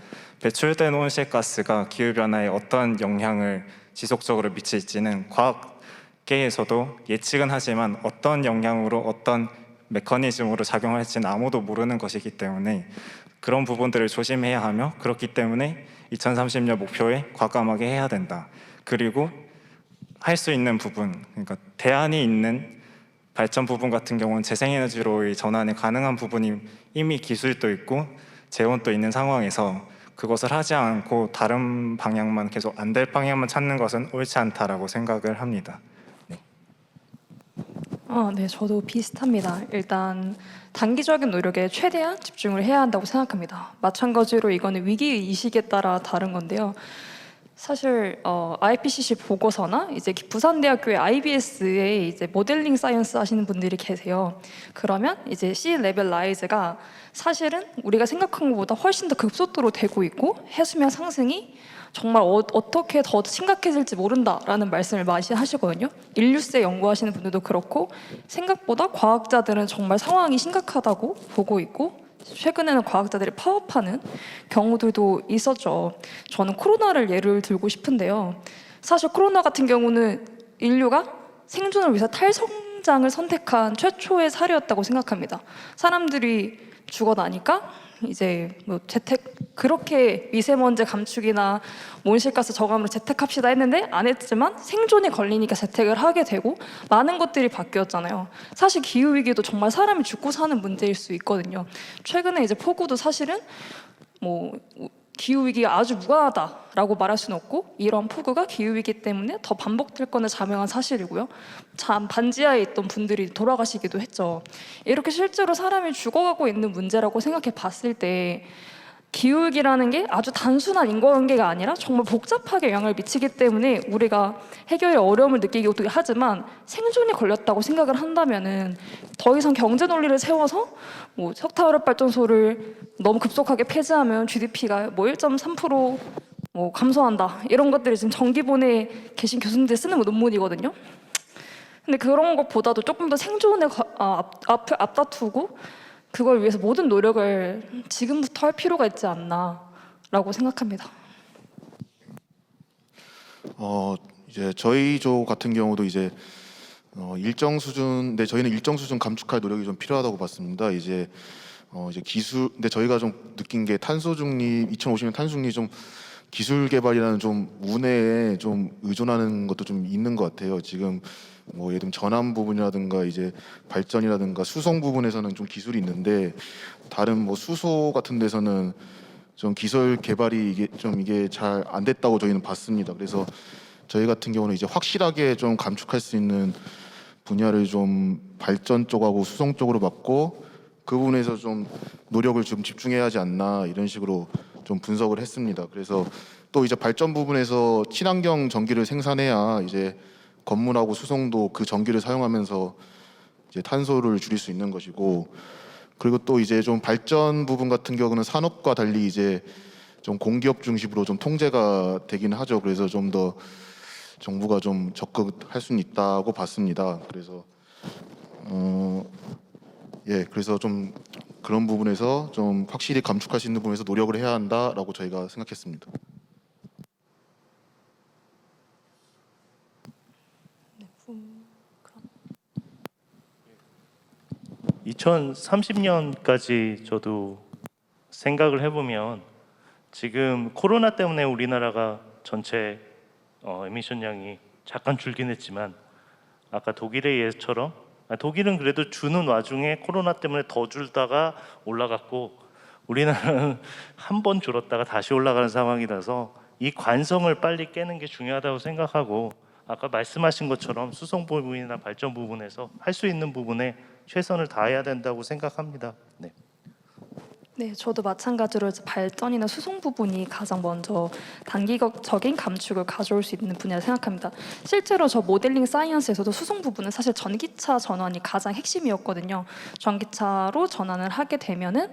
배출된 온실가스가 기후변화에 어떤 영향을 지속적으로 미칠지는 과학계에서도 예측은 하지만 어떤 영향으로 어떤 메커니즘으로 작용할지는 아무도 모르는 것이기 때문에 그런 부분들을 조심해야 하며 그렇기 때문에 2030년 목표에 과감하게 해야 된다. 그리고 할 수 있는 부분, 그러니까 대안이 있는 발전 부분 같은 경우는 재생에너지로의 전환이 가능한 부분이 이미 기술도 있고 재원도 있는 상황에서 그것을 하지 않고 다른 방향만 계속 안 될 방향만 찾는 것은 옳지 않다라고 생각을 합니다. 네. 네, 저도 비슷합니다. 일단 단기적인 노력에 최대한 집중을 해야 한다고 생각합니다. 마찬가지로 이거는 위기 의식에 따라 다른 건데요. 사실 IPCC 보고서나 이제 부산대학교의 IBS에 이제 모델링 사이언스 하시는 분들이 계세요. 그러면 이제 씨 레벨 라이즈가 사실은 우리가 생각한 것보다 훨씬 더 급속도로 되고 있고 해수면 상승이 정말 어떻게 더 심각해질지 모른다라는 말씀을 많이 하시거든요. 인류세 연구하시는 분들도 그렇고 생각보다 과학자들은 정말 상황이 심각하다고 보고 있고 최근에는 과학자들이 파업하는 경우들도 있었죠. 저는 코로나를 예를 들고 싶은데요. 사실 코로나 같은 경우는 인류가 생존을 위해서 탈성장을 선택한 최초의 사례였다고 생각합니다. 사람들이 죽어 나니까 이제 뭐 재택 그렇게 미세먼지 감축이나 온실가스 저감으로 재택합시다 했는데 안 했지만 생존이 걸리니까 재택을 하게 되고 많은 것들이 바뀌었잖아요. 사실 기후 위기도 정말 사람이 죽고 사는 문제일 수 있거든요. 최근에 이제 폭우도 사실은 뭐 기후 위기가 아주 무관하다라고 말할 수는 없고 이런 폭우가 기후 위기 때문에 더 반복될 거는 자명한 사실이고요. 반지하에 있던 분들이 돌아가시기도 했죠. 이렇게 실제로 사람이 죽어가고 있는 문제라고 생각해 봤을 때 기후위기라는 게 아주 단순한 인과관계가 아니라 정말 복잡하게 영향을 미치기 때문에 우리가 해결에 어려움을 느끼기도 하지만 생존이 걸렸다고 생각을 한다면은 더 이상 경제 논리를 세워서 뭐 석탄화력 발전소를 너무 급속하게 폐지하면 GDP가 뭐 1.3% 뭐 감소한다 이런 것들이 지금 정기본에 계신 교수님들 쓰는 논문이거든요. 근데 그런 것보다도 조금 더 생존에 앞다투고 그걸 위해서 모든 노력을 지금부터 할 필요가 있지 않나라고 생각합니다. 이제 저희 조 같은 경우도 이제 일정 수준, 근데 저희는 일정 수준 감축할 노력이 좀 필요하다고 봤습니다. 이제 기술, 근데 저희가 좀 느낀 게 탄소 중립, 2050년 탄소 중립 좀 기술 개발이라는 좀 운해에 좀 의존하는 것도 좀 있는 것 같아요. 지금 뭐 예를 들면 전환 부분이라든가 이제 발전이라든가 수송 부분에서는 좀 기술이 있는데 다른 뭐 수소 같은 데서는 좀 기술 개발이 이게 잘 안 됐다고 저희는 봤습니다. 그래서 저희 같은 경우는 이제 확실하게 좀 감축할 수 있는 분야를 좀 발전 쪽하고 수송 쪽으로 맞고 그 부분에서 좀 노력을 좀 집중해야 하지 않나 이런 식으로 좀 분석을 했습니다. 그래서 또 이제 발전 부분에서 친환경 전기를 생산해야 이제 건물하고 수송도 그 전기를 사용하면서 이제 탄소를 줄일 수 있는 것이고, 그리고 또 이제 좀 발전 부분 같은 경우는 산업과 달리 이제 좀 공기업 중심으로 좀 통제가 되긴 하죠. 그래서 좀 더 정부가 좀 적극할 수는 있다고 봤습니다. 그래서 그래서 좀 그런 부분에서 좀 확실히 감축할 수 있는 부분에서 노력을 해야 한다라고 저희가 생각했습니다. 2030년까지 저도 생각을 해보면 지금 코로나 때문에 우리나라가 전체 에미션량이 잠깐 줄긴 했지만 아까 독일의 예처럼 독일은 그래도 주는 와중에 코로나 때문에 더 줄다가 올라갔고 우리나라는 한 번 줄었다가 다시 올라가는 상황이라서 이 관성을 빨리 깨는 게 중요하다고 생각하고 아까 말씀하신 것처럼 수송 부분이나 발전 부분에서 할 수 있는 부분에 최선을 다해야 된다고 생각합니다. 네. 네, 저도 마찬가지로 이제 발전이나 수송 부분이 가장 먼저 단기적인 감축을 가져올 수 있는 분야를 생각합니다. 실제로 저 모델링 사이언스에서도 수송 부분은 사실 전기차 전환이 가장 핵심이었거든요. 전기차로 전환을 하게 되면은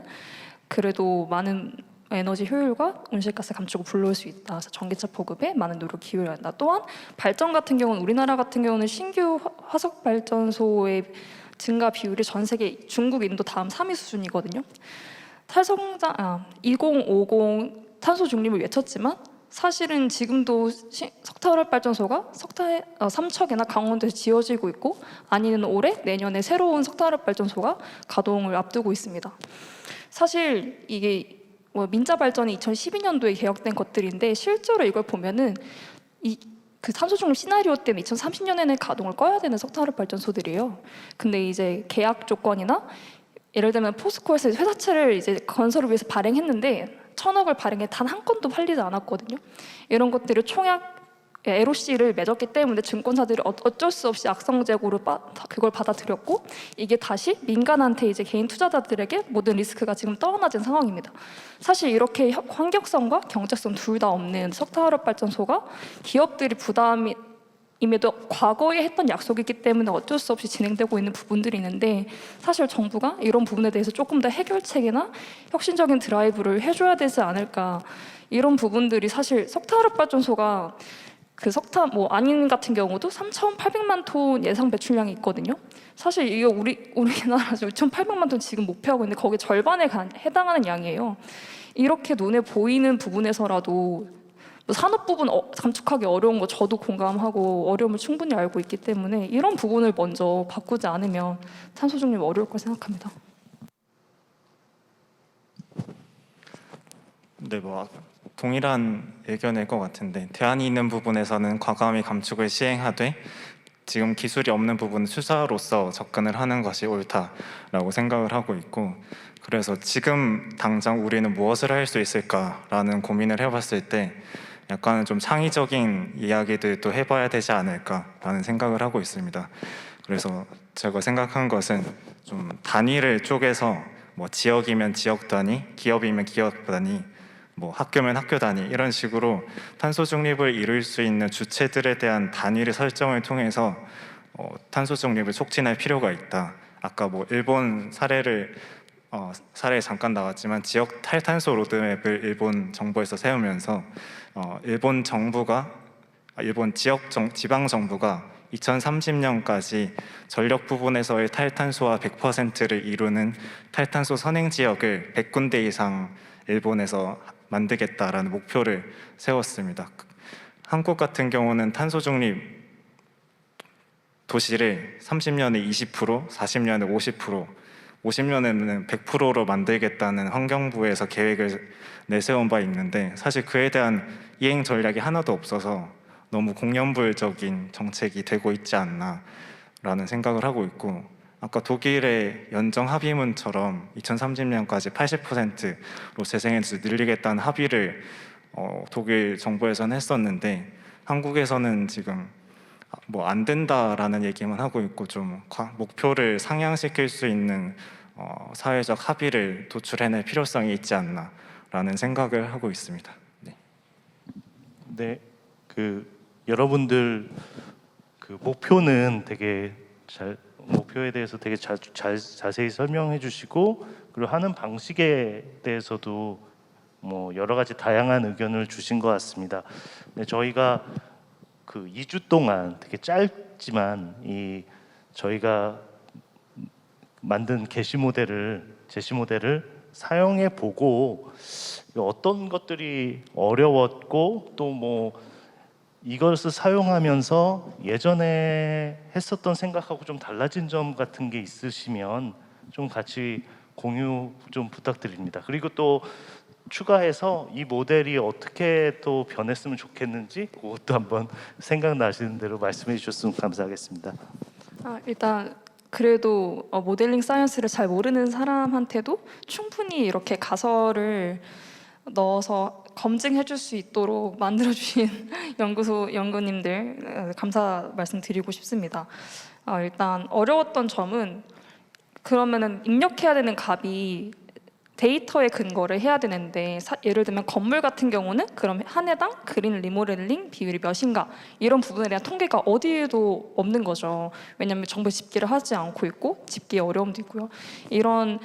그래도 많은 에너지 효율과 온실가스 감축을 불러올 수 있다. 그래서 전기차 보급에 많은 노력 기울여야 한다. 또한 발전 같은 경우는 우리나라 같은 경우는 신규 화석 발전소의 증가 비율이 전 세계 중국, 인도 다음 3위 수준이거든요. 2050 탄소 중립을 외쳤지만 사실은 지금도 석탄화력 발전소가 삼척이나 강원도에서 지어지고 있고 아니면 올해 내년에 새로운 석탄화력 발전소가 가동을 앞두고 있습니다. 사실 이게 뭐 민자 발전이 2012년도에 개혁된 것들인데 실제로 이걸 보면은 그 탄소 중립 시나리오 때문에 2030년에는 가동을 꺼야 되는 석탄화력 발전소들이에요. 근데 이제 계약 조건이나 예를 들면 포스코에서 회사채를 이제 건설을 위해서 발행했는데 1,000억을 발행해 단 한 건도 팔리지 않았거든요. 이런 것들을 총약 LOC를 맺었기 때문에 증권사들이 어쩔 수 없이 악성재고로 그걸 받아들였고 이게 다시 민간한테 이제 개인 투자자들에게 모든 리스크가 지금 떠안아진 상황입니다. 사실 이렇게 환경성과 경제성 둘 다 없는 석탄화력 발전소가 기업들이 부담임에도 과거에 했던 약속이기 때문에 어쩔 수 없이 진행되고 있는 부분들이 있는데 사실 정부가 이런 부분에 대해서 조금 더 해결책이나 혁신적인 드라이브를 해줘야 되지 않을까. 이런 부분들이 사실 석탄화력 발전소가 그 석탄 안인 같은 경우도 3,800만 톤 예상 배출량이 있거든요. 사실 이게 우리나라 6,800만 톤 지금 목표하고 있는데 거기 절반에 해당하는 양이에요. 이렇게 눈에 보이는 부분에서라도 산업 부분 감축하기 어려운 거 저도 공감하고 어려움을 충분히 알고 있기 때문에 이런 부분을 먼저 바꾸지 않으면 탄소 중립 어려울 거 생각합니다. 네, 뭐 동일한 의견일 것 같은데 대안이 있는 부분에서는 과감히 감축을 시행하되 지금 기술이 없는 부분은 투자로서 접근을 하는 것이 옳다라고 생각을 하고 있고, 그래서 지금 당장 우리는 무엇을 할 수 있을까라는 고민을 해봤을 때 약간 좀 창의적인 이야기들도 해봐야 되지 않을까라는 생각을 하고 있습니다. 그래서 제가 생각한 것은 좀 단위를 쪼개서 뭐 지역이면 지역 단위, 기업이면 기업 단위, 뭐 학교면 학교 단위 이런 식으로 탄소 중립을 이룰 수 있는 주체들에 대한 단위를 설정을 통해서 탄소 중립을 촉진할 필요가 있다. 아까 뭐 일본 사례 잠깐 나왔지만 지역 탈탄소 로드맵을 일본 정부에서 세우면서 일본 지방 정부가 2030년까지 전력 부분에서의 탈탄소와 100%를 이루는 탈탄소 선행 지역을 100군데 이상 일본에서 만들겠다라는 목표를 세웠습니다. 한국 같은 경우는 탄소 중립 도시를 30년에 20%, 40년에 50%, 50년에는 100%로 만들겠다는 환경부에서 계획을 내세운 바 있는데 사실 그에 대한 이행 전략이 하나도 없어서 너무 공연불적인 정책이 되고 있지 않나라는 생각을 하고 있고, 아까 독일의 연정 합의문처럼 2030년까지 80%로 재생에너지 늘리겠다는 합의를 독일 정부에서는 했었는데 한국에서는 지금 뭐 안 된다라는 얘기만 하고 있고 좀 목표를 상향시킬 수 있는 사회적 합의를 도출해낼 필요성이 있지 않나라는 생각을 하고 있습니다. 네. 네, 여러분들 목표는 되게 목표에 대해서 되게 자세히 설명해 주시고, 그리고 하는 방식에 대해서도 뭐 여러 가지 다양한 의견을 주신 것 같습니다. 네, 저희가 2주 동안 되게 짧지만 저희가 만든 제시 모델을 사용해 보고 어떤 것들이 어려웠고 또 뭐 이것을 사용하면서 예전에 했었던 생각하고 좀 달라진 점 같은 게 있으시면 좀 같이 공유 좀 부탁드립니다. 그리고 또 추가해서 이 모델이 어떻게 또 변했으면 좋겠는지 그것도 한번 생각나시는 대로 말씀해 주셨으면 감사하겠습니다. 일단 그래도 모델링 사이언스를 잘 모르는 사람한테도 충분히 이렇게 가설을 넣어서 검증해 줄 수 있도록 만들어 주신 연구님들 감사 말씀드리고 싶습니다. 일단 어려웠던 점은, 그러면은 입력해야 되는 값이 데이터에 근거를 해야 되는데 예를 들면 건물 같은 경우는 그럼 한 해당 그린 리모델링 비율이 몇인가 이런 부분에 대한 통계가 어디에도 없는 거죠. 왜냐하면 정부 집계를 하지 않고 있고 집계의 어려움도 있고요. 이런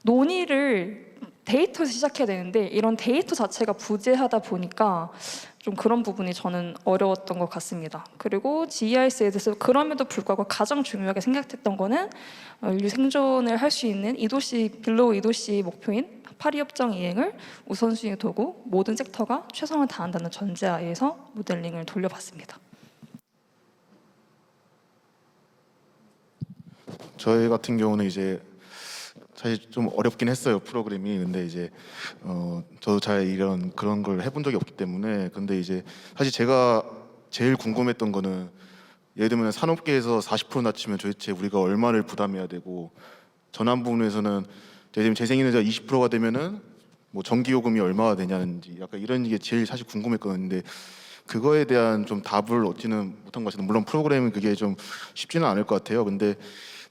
논의를 데이터에서 시작해야 되는데 이런 데이터 자체가 부재하다 보니까 좀 그런 부분이 저는 어려웠던 것 같습니다. 그리고 GEIS에 대해서 그럼에도 불구하고 가장 중요하게 생각했던 거는 인류 생존을 할 수 있는 빌로우 2도씨 목표인 파리 협정 이행을 우선순위 두고 모든 섹터가 최선을 다한다는 전제하에서 모델링을 돌려봤습니다. 저희 같은 경우는 이제 사실 좀 어렵긴 했어요, 프로그램이. 근데 이제 저도 잘 그런 걸 해본 적이 없기 때문에. 근데 이제 사실 제가 제일 궁금했던 거는 예를 들면 산업계에서 40% 낮추면 도대체 우리가 얼마를 부담해야 되고, 전환 부분에서는 예를 들면 재생에너지가 20%가 되면은 뭐 전기요금이 얼마가 되냐는지 약간 이런 게 제일 사실 궁금했거든요. 근데 그거에 대한 좀 답을 얻지는 못한 것 같아요. 물론 프로그램은 그게 좀 쉽지는 않을 것 같아요. 근데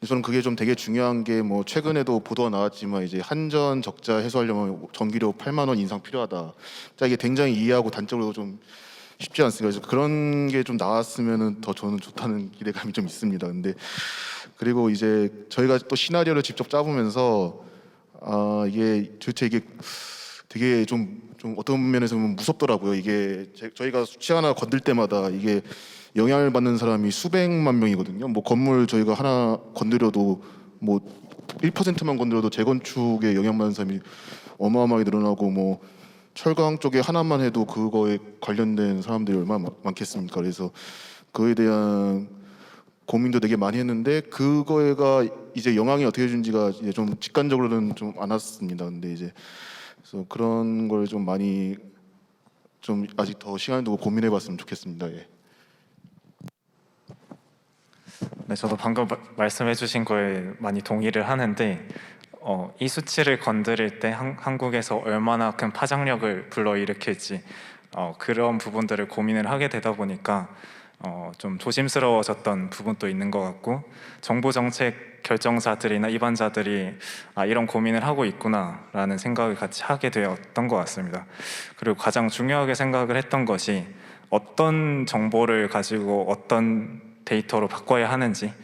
저는 그게 좀 되게 중요한 게, 뭐 최근에도 보도가 나왔지만 이제 한전 적자 해소하려면 전기료 8만 원 인상 필요하다. 자, 이게 굉장히 이해하고 단적으로 좀 쉽지 않습니다. 그래서 그런 게 좀 나왔으면은 더 저는 좋다는 기대감이 좀 있습니다. 근데 그리고 이제 저희가 또 시나리오를 직접 짜보면서 이게 도대체 이게 되게 좀 어떤 면에서 보면 무섭더라고요. 이게 저희가 수치 하나 건들 때마다 이게 영향을 받는 사람이 수백만 명이거든요. 뭐 건물 저희가 하나 건드려도 뭐 1%만 건드려도 재건축에 영향받는 사람이 어마어마하게 늘어나고, 뭐 철강 쪽에 하나만 해도 그거에 관련된 사람들이 얼마나 많겠습니까? 그래서 그거에 대한 고민도 되게 많이 했는데 그거가 이제 영향이 어떻게 주는지가 이제 좀 직관적으로는 좀 안 왔습니다. 근데 이제 그래서 그런 걸 좀 많이 좀 아직 더 시간 두고 고민해봤으면 좋겠습니다. 예. 네, 저도 방금 말씀해주신 거에 많이 동의를 하는데 이 수치를 건드릴 때 한국에서 얼마나 큰 파장력을 불러일으킬지 그런 부분들을 고민을 하게 되다 보니까 좀 조심스러워졌던 부분도 있는 것 같고 정부 정책 결정자들이나 입안자들이 이런 고민을 하고 있구나라는 생각을 같이 하게 되었던 것 같습니다. 그리고 가장 중요하게 생각을 했던 것이 어떤 정보를 가지고 어떤 데이터로 바꿔야 하는지,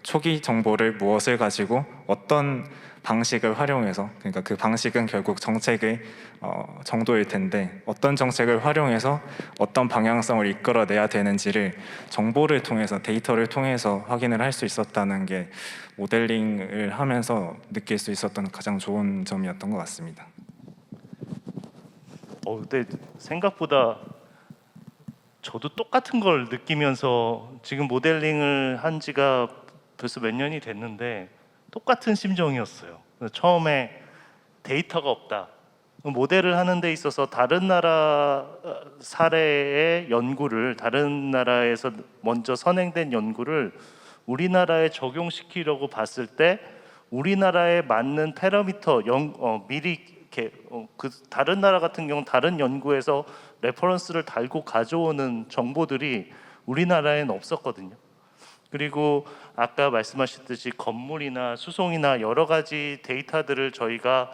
초기 정보를 무엇을 가지고 어떤 방식을 활용해서, 그러니까 그 방식은 결국 정책의 정도일 텐데 어떤 정책을 활용해서 어떤 방향성을 이끌어내야 되는지를 정보를 통해서, 데이터를 통해서 확인을 할 수 있었다는 게 모델링을 하면서 느낄 수 있었던 가장 좋은 점이었던 것 같습니다. 근데 생각보다 저도 똑같은 걸 느끼면서 지금 모델링을 한 지가 벌써 몇 년이 됐는데 똑같은 심정이었어요. 처음에 데이터가 없다. 모델을 하는 데 있어서 다른 나라 사례의 연구를, 다른 나라에서 먼저 선행된 연구를 우리나라에 적용시키려고 봤을 때 우리나라에 맞는 패러미터 미리 이렇게 그 다른 나라 같은 경우는 다른 연구에서 레퍼런스를 달고 가져오는 정보들이 우리나라에는 없었거든요. 그리고 아까 말씀하셨듯이 건물이나 수송이나 여러 가지 데이터들을 저희가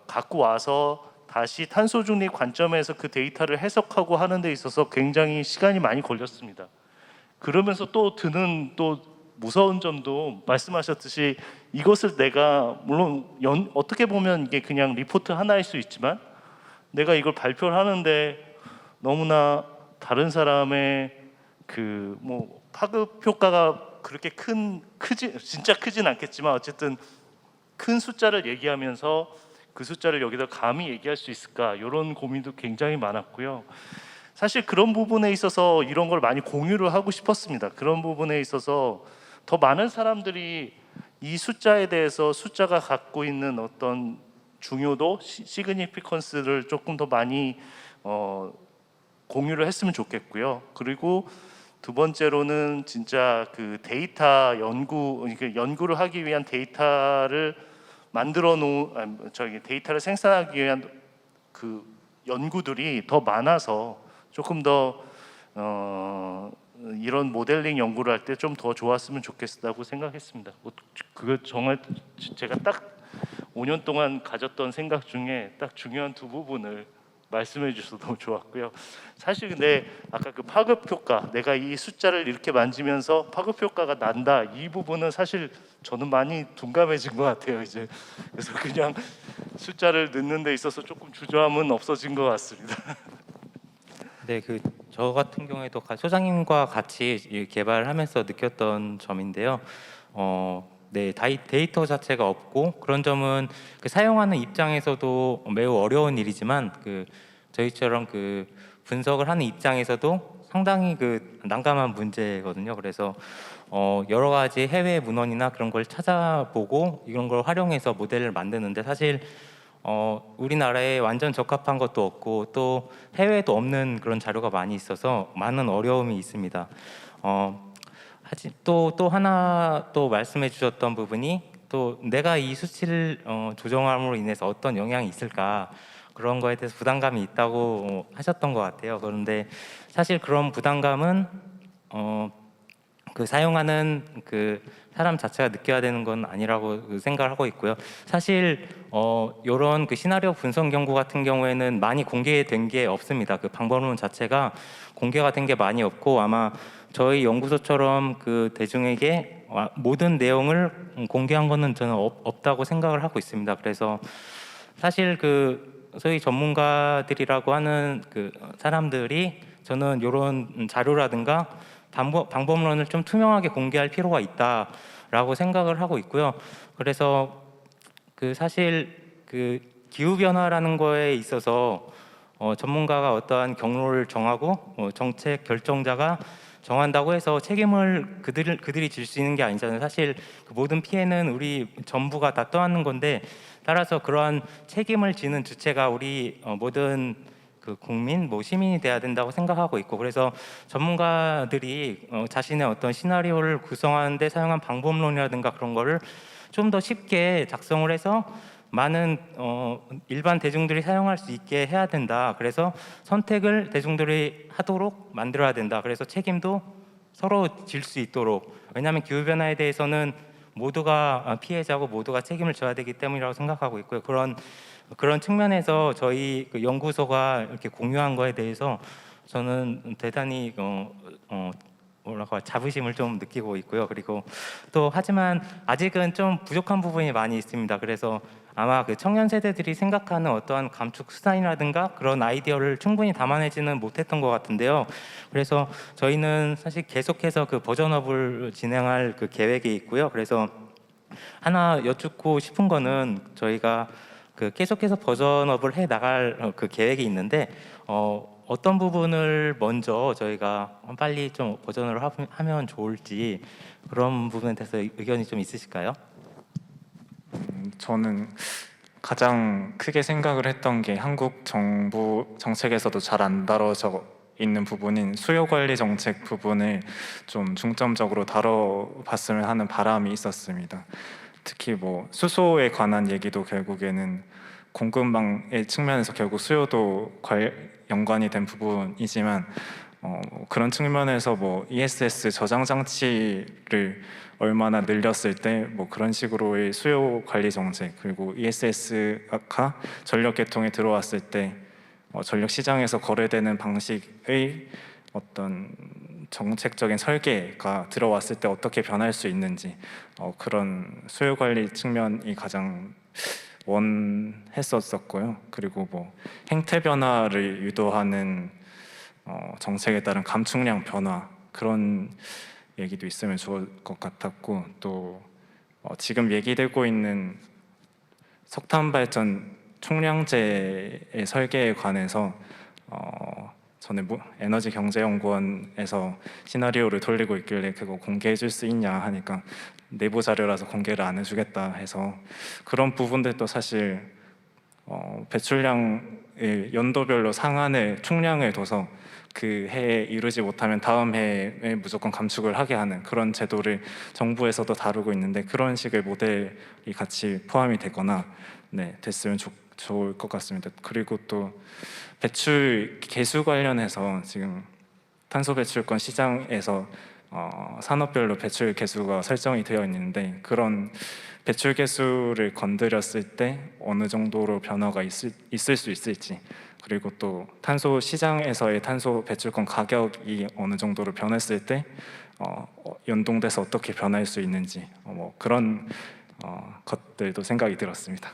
갖고 와서 다시 탄소 중립 관점에서 그 데이터를 해석하고 하는 데 있어서 굉장히 시간이 많이 걸렸습니다. 그러면서 또 드는 또 무서운 점도 말씀하셨듯이 이것을 내가 물론 어떻게 보면 이게 그냥 리포트 하나일 수 있지만 내가 이걸 발표를 하는데 너무나 다른 사람의 그 뭐 파급 효과가 그렇게 진짜 크진 않겠지만 어쨌든 큰 숫자를 얘기하면서 그 숫자를 여기다 감히 얘기할 수 있을까 이런 고민도 굉장히 많았고요. 사실 그런 부분에 있어서 이런 걸 많이 공유를 하고 싶었습니다. 그런 부분에 있어서 더 많은 사람들이 이 숫자에 대해서 숫자가 갖고 있는 어떤 중요도, 시그니피컨스를 조금 더 많이 공유를 했으면 좋겠고요. 그리고 두 번째로는 진짜 그 데이터 연구를 하기 위한 데이터를 데이터를 생산하기 위한 그 연구들이 더 많아서 조금 더 이런 모델링 연구를 할 때 좀 더 좋았으면 좋겠다고 생각했습니다. 그거 정말 제가 딱 5년 동안 가졌던 생각 중에 딱 중요한 두 부분을 말씀해 주셔서 너무 좋았고요. 사실 근데 아까 그 파급 효과, 내가 이 숫자를 이렇게 만지면서 파급 효과가 난다, 이 부분은 사실 저는 많이 둔감해진 것 같아요. 이제 그래서 그냥 숫자를 넣는 데 있어서 조금 주저함은 없어진 것 같습니다. 네, 저 같은 경우에도 소장님과 같이 이 개발하면서 느꼈던 점인데요. 네, 데이터 자체가 없고 그런 점은 그 사용하는 입장에서도 매우 어려운 일이지만 저희처럼 분석을 하는 입장에서도 상당히 난감한 문제거든요. 그래서 여러 가지 해외 문헌이나 그런 걸 찾아보고 이런 걸 활용해서 모델을 만드는데 사실 우리나라에 완전 적합한 것도 없고 또 해외에도 없는 그런 자료가 많이 있어서 많은 어려움이 있습니다. 또 하나 또 말씀해 주셨던 부분이 또 내가 이 수치를 조정함으로 인해서 어떤 영향이 있을까 그런 거에 대해서 부담감이 있다고 하셨던 것 같아요. 그런데 사실 그런 부담감은 사용하는 사람 자체가 느껴야 되는 건 아니라고 생각을 하고 있고요. 사실 이런 시나리오 분석 연구 같은 경우에는 많이 공개된 게 없습니다. 방법론 자체가 공개가 된 게 많이 없고 아마 저희 연구소처럼 대중에게 모든 내용을 공개한 거는 저는 없다고 생각을 하고 있습니다. 그래서 사실 소위 전문가들이라고 하는 사람들이 저는 이런 자료라든가 방법론을 좀 투명하게 공개할 필요가 있다라고 생각을 하고 있고요. 그래서 사실 기후 변화라는 거에 있어서 전문가가 어떠한 경로를 정하고 정책 결정자가 정한다고 해서 책임을 그들이 질 수 있는 게 아니잖아요. 사실 그 모든 피해는 우리 전부가 다 떠안는 건데, 따라서 그러한 책임을 지는 주체가 우리 모든 그 국민, 시민이 돼야 된다고 생각하고 있고, 그래서 전문가들이 자신의 어떤 시나리오를 구성하는데 사용한 방법론이라든가 그런 거를 좀 더 쉽게 작성을 해서 많은 일반 대중들이 사용할 수 있게 해야 된다. 그래서 선택을 대중들이 하도록 만들어야 된다. 그래서 책임도 서로 질 수 있도록, 왜냐하면 기후변화에 대해서는 모두가 피해자고 모두가 책임을 져야 되기 때문이라고 생각하고 있고요. 그런 측면에서 저희 그 연구소가 이렇게 공유한 거에 대해서 저는 대단히 뭐라고 자부심을 좀 느끼고 있고요. 그리고 또 하지만 아직은 좀 부족한 부분이 많이 있습니다. 그래서 아마 그 청년 세대들이 생각하는 어떠한 감축 수단이라든가 그런 아이디어를 충분히 담아내지는 못했던 것 같은데요. 그래서 저희는 사실 계속해서 그 버전업을 진행할 그 계획이 있고요. 그래서 하나 여쭙고 싶은 거는, 저희가 그 계속해서 버전업을 해 나갈 그 계획이 있는데 어떤 부분을 먼저 저희가 빨리 좀 버전을 하면 좋을지, 그런 부분에 대해서 의견이 좀 있으실까요? 저는 가장 크게 생각을 했던 게 한국 정부 정책에서도 잘 안 다뤄져 있는 부분인 수요 관리 정책 부분을 좀 중점적으로 다뤄봤으면 하는 바람이 있었습니다. 특히 수소에 관한 얘기도 결국에는 공급망의 측면에서 결국 수요도 연관이 된 부분이지만 그런 측면에서 ESS 저장 장치를 얼마나 늘렸을 때 그런 식으로의 수요 관리 정책, 그리고 ESS가 전력 계통에 들어왔을 때 전력 시장에서 거래되는 방식의 어떤 정책적인 설계가 들어왔을 때 어떻게 변할 수 있는지, 그런 수요 관리 측면이 가장 원했었고요. 그리고 행태 변화를 유도하는 정책에 따른 감축량 변화, 그런 얘기도 있으면 좋을 것 같았고, 또 지금 얘기되고 있는 석탄 발전 총량제의 설계에 관해서 전에 에너지경제연구원에서 시나리오를 돌리고 있길래 그거 공개해 줄 수 있냐 하니까 내부 자료라서 공개를 안 해주겠다 해서, 그런 부분들도 사실 배출량의 연도별로 상한의 총량을 둬서 그 해에 이루지 못하면 다음 해에 무조건 감축을 하게 하는 그런 제도를 정부에서도 다루고 있는데, 그런 식의 모델이 같이 포함이 되거나 됐으면 좋을 것 같습니다. 그리고 또 배출 개수 관련해서 지금 탄소 배출권 시장에서 산업별로 배출 개수가 설정이 되어 있는데, 그런 배출 개수를 건드렸을 때 어느 정도로 변화가 있을 수 있을지, 그리고 또 탄소 시장에서의 탄소 배출권 가격이 어느 정도로 변했을 때 연동돼서 어떻게 변할 수 있는지, 그런 것들도 생각이 들었습니다.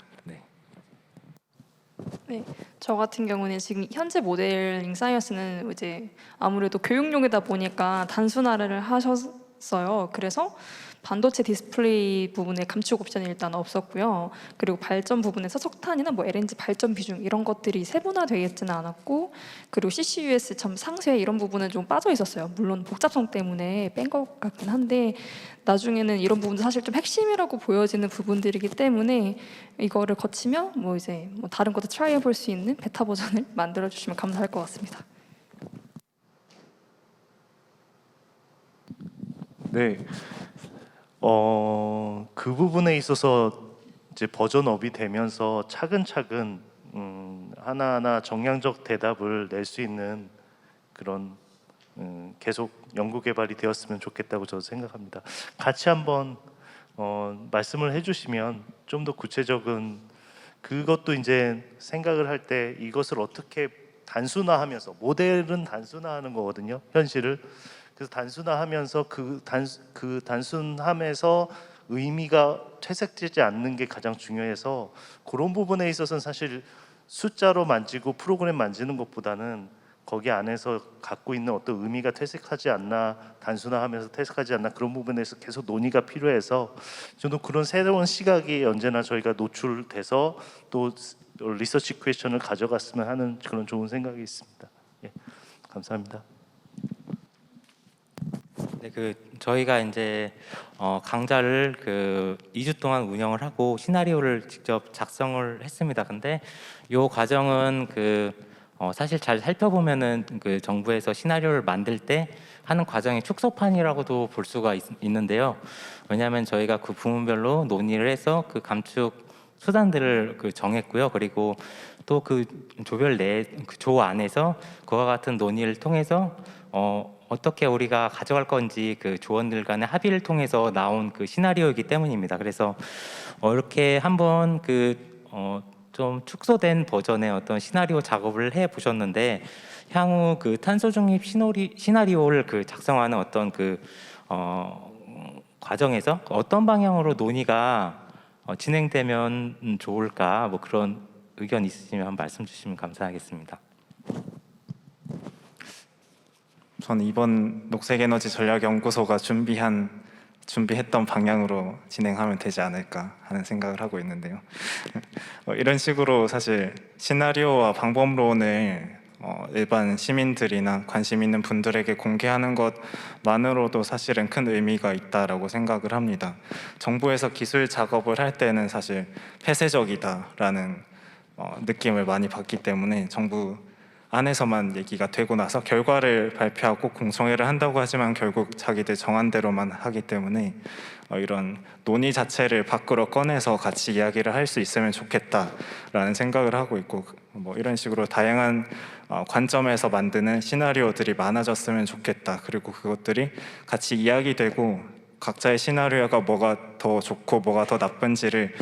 네, 저 같은 경우는 지금 현재 모델링 사이언스는 이제 아무래도 교육용이다 보니까 단순화를 하셨어요. 그래서 반도체 디스플레이 부분에 감축 옵션이 일단 없었고요. 그리고 발전 부분에서 석탄이나 LNG 발전 비중 이런 것들이 세분화되어 있지는 않았고, 그리고 CCUS 상세 이런 부분은 좀 빠져 있었어요. 물론 복잡성 때문에 뺀 것 같긴 한데, 나중에는 이런 부분도 사실 좀 핵심이라고 보여지는 부분들이기 때문에 이거를 거치며 이제 다른 것도 트라이 해볼 수 있는 베타 버전을 만들어 주시면 감사할 것 같습니다. 네. 그 부분에 있어서 이제 버전업이 되면서 차근차근 하나하나 정량적 대답을 낼 수 있는 그런 계속 연구 개발이 되었으면 좋겠다고 저도 생각합니다. 같이 한번 말씀을 해주시면 좀 더 구체적인, 그것도 이제 생각을 할 때 이것을 어떻게 단순화하면서, 모델은 단순화하는 거거든요, 현실을. 그래서 단순화하면서 그 단순함에서 의미가 퇴색되지 않는 게 가장 중요해서, 그런 부분에 있어서는 사실 숫자로 만지고 프로그램 만지는 것보다는 거기 안에서 갖고 있는 어떤 의미가 퇴색하지 않나, 단순화하면서 퇴색하지 않나, 그런 부분에서 계속 논의가 필요해서, 저는 그런 새로운 시각이 언제나 저희가 노출돼서 또 리서치 퀘스천을 가져갔으면 하는 그런 좋은 생각이 있습니다. 예, 감사합니다. 네, 저희가 이제 강좌를 2주 동안 운영을 하고 시나리오를 직접 작성을 했습니다. 근데 이 과정은 사실 잘 살펴보면은 정부에서 시나리오를 만들 때 하는 과정의 축소판이라고도 볼 수가 있는데요. 왜냐하면 저희가 그 부문별로 논의를 해서 그 감축 수단들을 정했고요. 그리고 또 조별 내 조 안에서 그와 같은 논의를 통해서 어떻게 우리가 가져갈 건지 조원들 간의 합의를 통해서 나온 시나리오이기 때문입니다. 그래서 이렇게 한번 좀 축소된 버전의 어떤 시나리오 작업을 해 보셨는데 향후 탄소 중립 시나리오를 작성하는 어떤 과정에서 어떤 방향으로 논의가 진행되면 좋을까 뭐 그런 의견 있으시면 말씀 주시면 감사하겠습니다. 저는 이번 녹색에너지 전략연구소가 준비했던 방향으로 진행하면 되지 않을까 하는 생각을 하고 있는데요. 이런 식으로 사실 시나리오와 방법론을 일반 시민들이나 관심 있는 분들에게 공개하는 것만으로도 사실은 큰 의미가 있다라고 생각을 합니다. 정부에서 기술 작업을 할 때는 사실 폐쇄적이다라는 느낌을 많이 받기 때문에 정부 안에서만 얘기가 되고 나서 결과를 발표하고 공청회를 한다고 하지만 결국 자기들 정한 대로만 하기 때문에 이런 논의 자체를 밖으로 꺼내서 같이 이야기를 할 수 있으면 좋겠다라는 생각을 하고 있고 뭐 이런 식으로 다양한 관점에서 만드는 시나리오들이 많아졌으면 좋겠다. 그리고 그것들이 같이 이야기되고 각자의 시나리오가 뭐가 더 좋고 뭐가 더 나쁜지를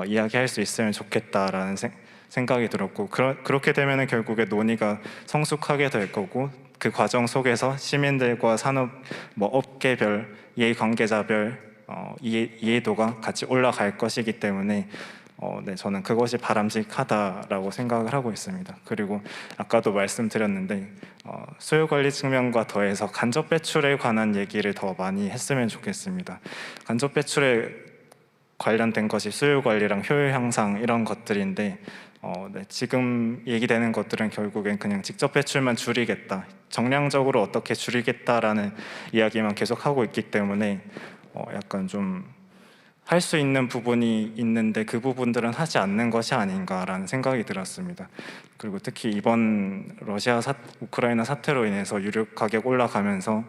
이야기할 수 있으면 좋겠다라는 생각이 들었고 그렇게 되면 결국에 논의가 성숙하게 될 거고 그 과정 속에서 시민들과 산업 업계별 이해관계자별 이해도가 같이 올라갈 것이기 때문에 네, 저는 그것이 바람직하다라고 생각을 하고 있습니다. 그리고 아까도 말씀드렸는데 수요관리 측면과 더해서 간접 배출에 관한 얘기를 더 많이 했으면 좋겠습니다. 간접 배출에 관련된 것이 수요관리랑 효율 향상 이런 것들인데 네, 지금 얘기되는 것들은 결국엔 그냥 직접 배출만 줄이겠다, 정량적으로 어떻게 줄이겠다라는 이야기만 계속 하고 있기 때문에 약간 좀 할 수 있는 부분이 있는데 그 부분들은 하지 않는 것이 아닌가라는 생각이 들었습니다. 그리고 특히 이번 우크라이나 사태로 인해서 유류 가격 올라가면서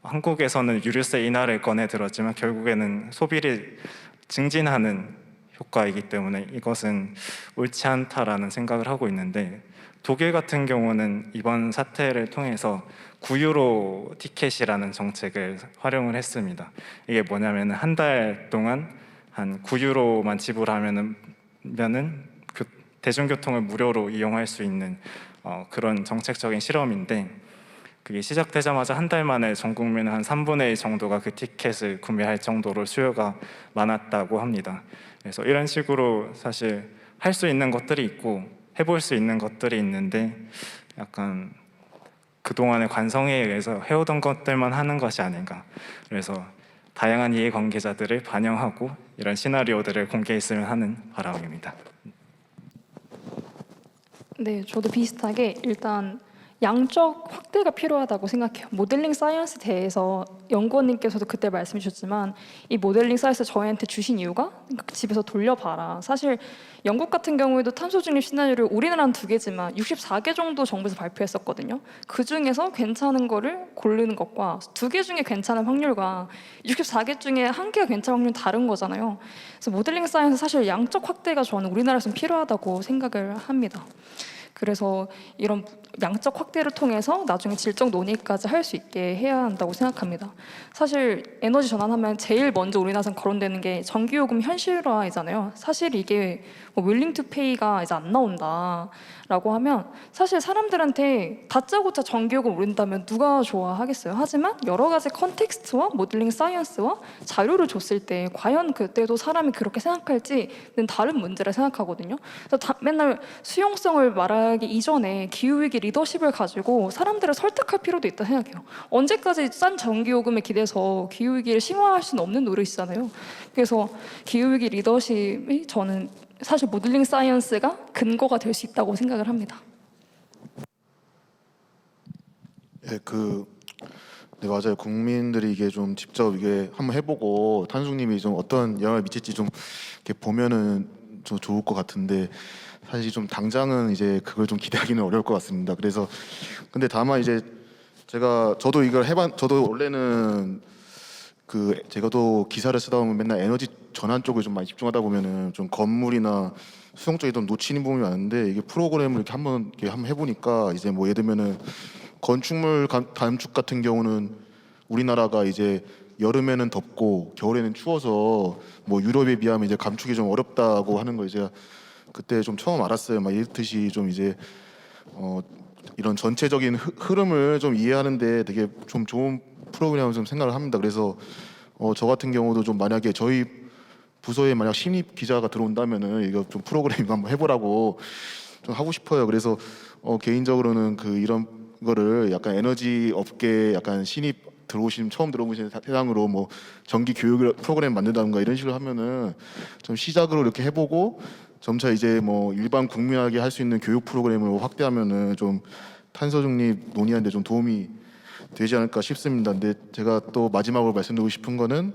한국에서는 유류세 인하를 꺼내 들었지만 결국에는 소비를 증진하는 효과이기 때문에 이것은 옳지 않다라는 생각을 하고 있는데 독일 같은 경우는 이번 사태를 통해서 9유로 티켓이라는 정책을 활용을 했습니다. 이게 뭐냐면 한 달 동안 한 9유로만 지불하면은 대중교통을 무료로 이용할 수 있는 그런 정책적인 실험인데 그게 시작되자마자 한 달 만에 전 국민의 한 3분의 1 정도가 그 티켓을 구매할 정도로 수요가 많았다고 합니다. 그래서 이런 식으로 사실 할 수 있는 것들이 있고 해볼 수 있는 것들이 있는데 약간 그동안의 관성에 의해서 해오던 것들만 하는 것이 아닌가. 그래서 다양한 이해관계자들을 반영하고 이런 시나리오들을 공개했으면 하는 바람입니다. 네, 저도 비슷하게 일단 양적 확대가 필요하다고 생각해요. 모델링 사이언스 대해서 연구원님께서도 그때 말씀해 주셨지만 이 모델링 사이언스 저희한테 주신 이유가 집에서 돌려봐라. 사실 영국 같은 경우에도 탄소 중립 시나리오를 우리나라는 2개지만 64개 정도 정부에서 발표했었거든요. 그 중에서 괜찮은 거를 고르는 것과 2개 중에 괜찮은 확률과 64개 중에 1개가 괜찮은 확률은 다른 거잖아요. 그래서 모델링 사이언스 사실 양적 확대가 저는 우리나라에서는 필요하다고 생각을 합니다. 그래서 이런 양적 확대를 통해서 나중에 질적 논의까지 할 수 있게 해야 한다고 생각합니다. 사실 에너지 전환하면 제일 먼저 우리나라에서 거론되는 게 전기요금 현실화이잖아요. 사실 이게 willing to pay가 이제 안 나온다라고 하면 사실 사람들한테 다짜고짜 전기요금 오른다면 누가 좋아하겠어요? 하지만 여러 가지 컨텍스트와 모델링 사이언스와 자료를 줬을 때 과연 그때도 사람이 그렇게 생각할지는 다른 문제라 생각하거든요. 그래서 맨날 수용성을 말하기 이전에 기후위기 리더십을 가지고 사람들을 설득할 필요도 있다 생각해요. 언제까지 싼 전기요금에 기대서 기후위기를 심화할 수는 없는 노릇이잖아요. 그래서 기후위기 리더십이 저는 사실 모델링 사이언스가 근거가 될 수 있다고 생각을 합니다. 예, 네, 맞아요. 국민들이 이게 좀 직접 이게 한번 해보고 탄숙님이 좀 어떤 영향을 미칠지 좀 이렇게 보면은 좀 좋을 것 같은데 사실 좀 당장은 이제 그걸 좀 기대하기는 어려울 것 같습니다. 그래서 근데 다만 이제 저도 이걸 저도 원래는 제가 또 기사를 쓰다 보면 맨날 에너지 전환 쪽을 좀 많이 집중하다 보면은 좀 건물이나 수용 쪽에 좀 놓치는 부분이 많은데 이게 프로그램을 이렇게 한번 해보니까 이제 뭐 예를 들면은 건축물 감축 같은 경우는 우리나라가 이제 여름에는 덥고 겨울에는 추워서 뭐 유럽에 비하면 이제 감축이 좀 어렵다고 하는 걸 이제 그때 좀 처음 알았어요. 막 이렇듯이 좀 이제 이런 전체적인 흐름을 좀 이해하는데 되게 좀 좋은 프로그램을 좀 생각을 합니다. 그래서 저 같은 경우도 좀 만약에 저희 부서에 만약 신입 기자가 들어온다면은 이거 좀 프로그램 한번 해보라고 좀 하고 싶어요. 그래서 개인적으로는 이런 거를 약간 에너지 업계 약간 신입 처음 들어보시는 대상으로 뭐 정기 교육 프로그램 만든다든가 이런 식으로 하면은 좀 시작으로 이렇게 해보고 점차 이제 뭐 일반 국민에게 할 수 있는 교육 프로그램을 확대하면은 좀 탄소 중립 논의하는데 좀 도움이 되지 않을까 싶습니다. 근데 제가 또 마지막으로 말씀드리고 싶은 거는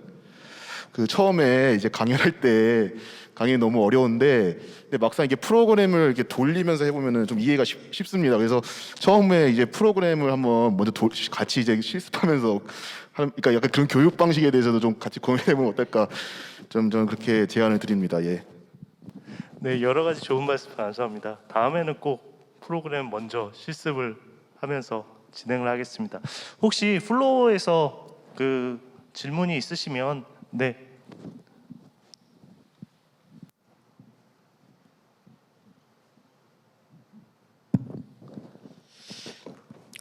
처음에 이제 강연할 때 강연이 너무 어려운데 근데 막상 이게 프로그램을 이렇게 돌리면서 해보면은 좀 이해가 쉽습니다. 그래서 처음에 이제 프로그램을 한번 먼저 같이 이제 실습하면서 그러니까 약간 그런 교육 방식에 대해서도 좀 같이 고민해보면 어떨까 좀 저는 그렇게 제안을 드립니다. 예. 네, 여러 가지 좋은 말씀 감사합니다. 다음에는 꼭 프로그램 먼저 실습을 하면서 진행을 하겠습니다. 혹시 플로어에서 질문이 있으시면 네.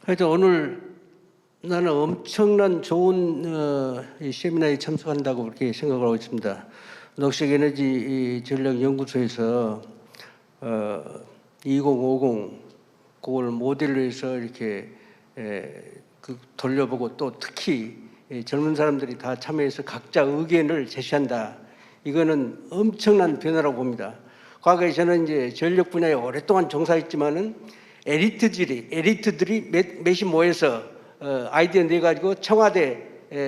하여튼 오늘 나는 엄청난 좋은 이 세미나에 참석한다고 그렇게 생각을 하고 있습니다. 녹색에너지 전략연구소에서 2050 그걸 모델로 해서 이렇게 돌려보고 또 특히 젊은 사람들이 다 참여해서 각자 의견을 제시한다. 이거는 엄청난 변화라고 봅니다. 과거에 저는 이제 전력 분야에 오랫동안 종사했지만은 에리트들이 몇이 모여서 아이디어 내 가지고 청와대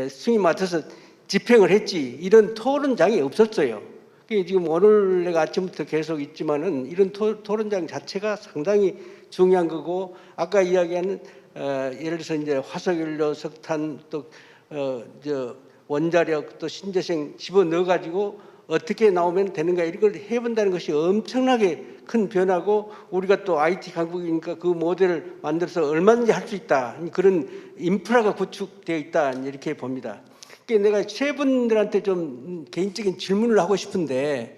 승인 맡아서 집행을 했지 이런 토론장이 없었어요. 지금 오늘 내가 아침부터 계속 있지만은 이런 토론장 자체가 상당히 중요한 거고 아까 이야기한 예를 들어서 이제 화석연료, 석탄 또 원자력 또 신재생 집어 넣어 가지고 어떻게 나오면 되는가 이걸 해본다는 것이 엄청나게 큰 변화고 우리가 또 IT 강국이니까 그 모델을 만들어서 얼마든지 할 수 있다 그런 인프라가 구축되어 있다 이렇게 봅니다. 그러니까 내가 세 분들한테 좀 개인적인 질문을 하고 싶은데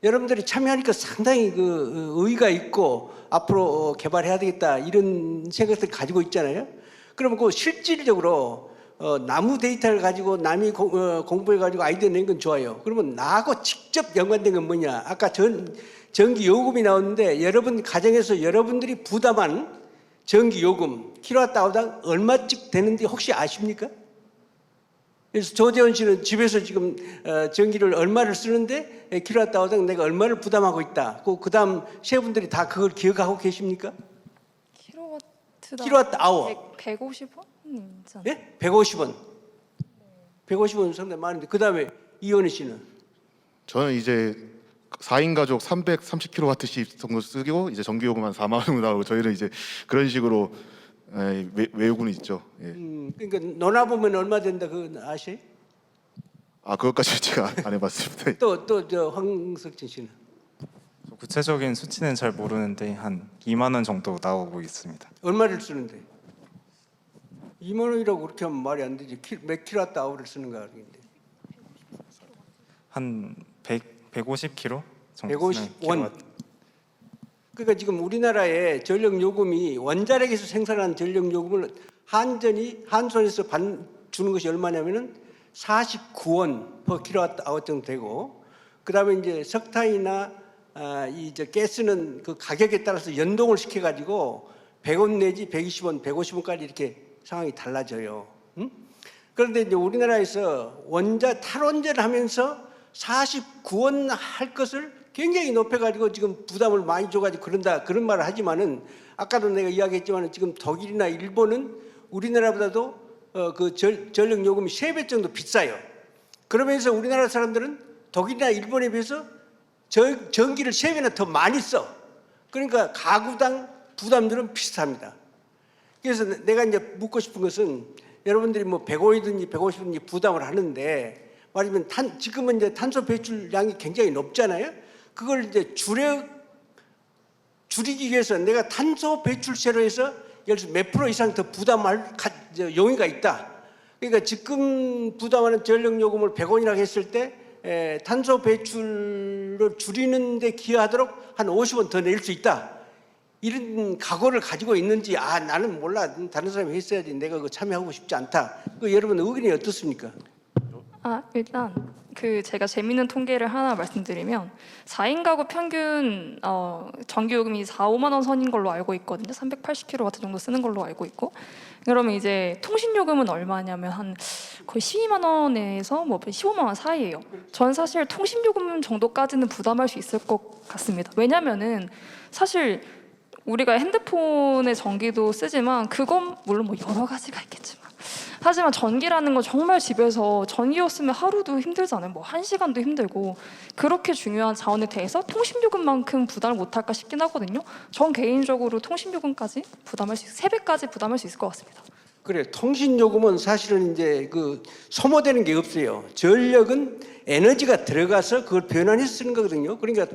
여러분들이 참여하니까 상당히 의의가 있고 앞으로 개발해야 되겠다 이런 생각을 가지고 있잖아요. 그러면 실질적으로 나무 데이터를 가지고 남이 공부해가지고 아이디어 낸 건 좋아요. 그러면 나하고 직접 연관된 건 뭐냐? 아까 전기 요금이 나왔는데 여러분 가정에서 여러분들이 부담한 전기 요금 킬로와트아워당 얼마쯤 되는지 혹시 아십니까? 그래서 조재원 씨는 집에서 지금 전기를 얼마를 쓰는데 킬로와트아워당 내가 얼마를 부담하고 있다. 그다음 세 분들이 다 그걸 기억하고 계십니까? 킬로와트아워 150원? 예? 150원. 150원 상당히 많은데 그다음에 이현희 씨는? 저는 이제 4인 가족 330kW씩 정도 쓰고 이제 전기요금 한 4만 원 정도 나오고 저희는 이제 그런 식으로 외우고는 있죠. 예. 그러니까 논아 보면 얼마 된다 그거 아세요? 그것까지 제가 안 해봤습니다. 또 황석진 씨는? 구체적인 수치는 잘 모르는데 한 2만 원 정도 나오고 있습니다. 얼마를 쓰는데? 2만 원이라고 그렇게 하면 말이 안 되지. 몇 킬로와트아워를 쓰는가 그러는데. 한 150kg 정도 150원. 그러니까 지금 우리나라의 전력 요금이 원자력에서 생산한 전력 요금을 한전에서 주는 것이 얼마냐면은 49원 per 킬로와트아워 정도 되고 그다음에 이제 석탄이나 가스는 그 가격에 따라서 연동을 시켜 가지고 100원 내지 120원, 150원까지 이렇게 상황이 달라져요. 그런데 이제 우리나라에서 탈원전을 하면서 49원 할 것을 굉장히 높여가지고 지금 부담을 많이 줘가지고 그런 말을 하지만은 아까도 내가 이야기했지만은 지금 독일이나 일본은 우리나라보다도 전력 요금이 3배 정도 비싸요. 그러면서 우리나라 사람들은 독일이나 일본에 비해서 전기를 3배나 더 많이 써. 그러니까 가구당 부담들은 비슷합니다. 그래서 내가 이제 묻고 싶은 것은 여러분들이 뭐 105이든지 150이든지 부담을 하는데 말하자면 지금은 이제 탄소 배출량이 굉장히 높잖아요. 그걸 이제 줄이기 위해서 내가 탄소 배출세로 해서 예를 들어 몇 프로 이상 더 부담할 용의가 있다. 그러니까 지금 부담하는 전력 요금을 100원이라고 했을 때 탄소 배출을 줄이는 데 기여하도록 한 50원 더 낼 수 있다. 이런 각오를 가지고 있는지 나는 몰라. 다른 사람이 했어야지. 내가 그거 참여하고 싶지 않다. 여러분 의견이 어떻습니까? 일단 제가 재밌는 통계를 하나 말씀드리면 4인 가구 평균 전기요금이 4-5만 원 선인 걸로 알고 있거든요. 380kW 정도 쓰는 걸로 알고 있고, 그러면 이제 통신요금은 얼마냐면 한 거의 12만 원에서 뭐 15만 원 사이예요. 전 사실 통신요금 정도까지는 부담할 수 있을 것 같습니다. 왜냐면은 사실 우리가 핸드폰의 전기도 쓰지만 그건 물론 뭐 여러 가지가 있겠지만, 하지만 전기라는 건 정말 집에서 전기 없으면 하루도 힘들잖아요. 뭐 1시간도 힘들고, 그렇게 중요한 자원에 대해서 통신요금만큼 부담을 못할까 싶긴 하거든요. 전 개인적으로 통신요금까지 부담할 수 3배까지 부담할 수 있을 것 같습니다. 그래, 통신요금은 사실은 이제 소모되는 게 없어요. 전력은 에너지가 들어가서 그걸 변환해서 쓰는 거거든요. 그러니까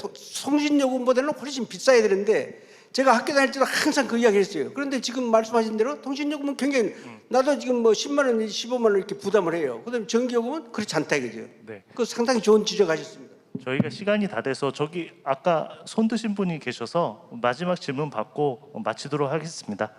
통신요금보다는 훨씬 비싸야 되는데, 제가 학교 다닐 때도 항상 그 이야기 했어요. 그런데 지금 말씀하신 대로 통신요금은 굉장히, 나도 지금 뭐 10만 원, 15만 원 이렇게 부담을 해요. 그다음에 전기요금은 그렇지 않다 이거죠. 네. 그 상당히 좋은 지적하셨습니다. 저희가 시간이 다 돼서 저기 아까 손 드신 분이 계셔서 마지막 질문 받고 마치도록 하겠습니다.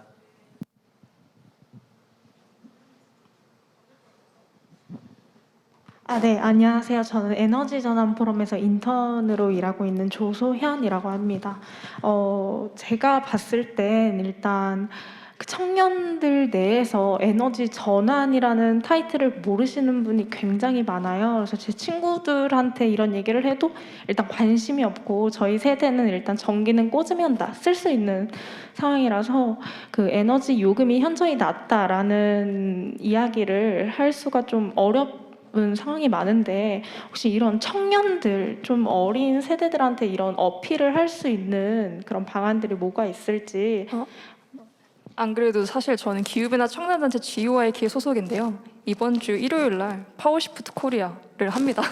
네, 안녕하세요. 저는 에너지 전환 포럼에서 인턴으로 일하고 있는 조소현이라고 합니다. 제가 봤을 땐 일단 그 청년들 내에서 에너지 전환이라는 타이틀을 모르시는 분이 굉장히 많아요. 그래서 제 친구들한테 이런 얘기를 해도 일단 관심이 없고, 저희 세대는 일단 전기는 꽂으면 다 쓸 수 있는 상황이라서 그 에너지 요금이 현저히 낮다라는 이야기를 할 수가 좀 상황이 많은데, 혹시 이런 청년들, 좀 어린 세대들한테 이런 어필을 할 수 있는 그런 방안들이 뭐가 있을지. 안 그래도 사실 저는 기후변화 청년단체 GOIK 소속인데요. 이번 주 일요일 날 파워시프트 코리아를 합니다.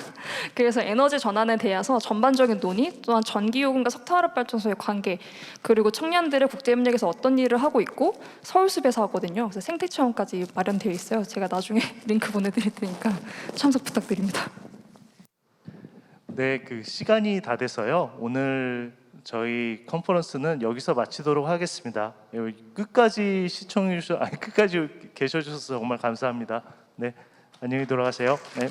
그래서 에너지 전환에 대해서 전반적인 논의, 또한 전기요금과 석탄화력 발전소의 관계, 그리고 청년들의 국제협력에서 어떤 일을 하고 있고, 서울숲에서 하거든요. 그래서 생태 체험까지 마련되어 있어요. 제가 나중에 링크 보내드릴 테니까 참석 부탁드립니다. 네, 시간이 다 돼서요. 오늘 저희 컨퍼런스는 여기서 마치도록 하겠습니다. 끝까지 시청해 주셔서 끝까지 계셔 주셔서 정말 감사합니다. 네, 안녕히 돌아가세요. 네.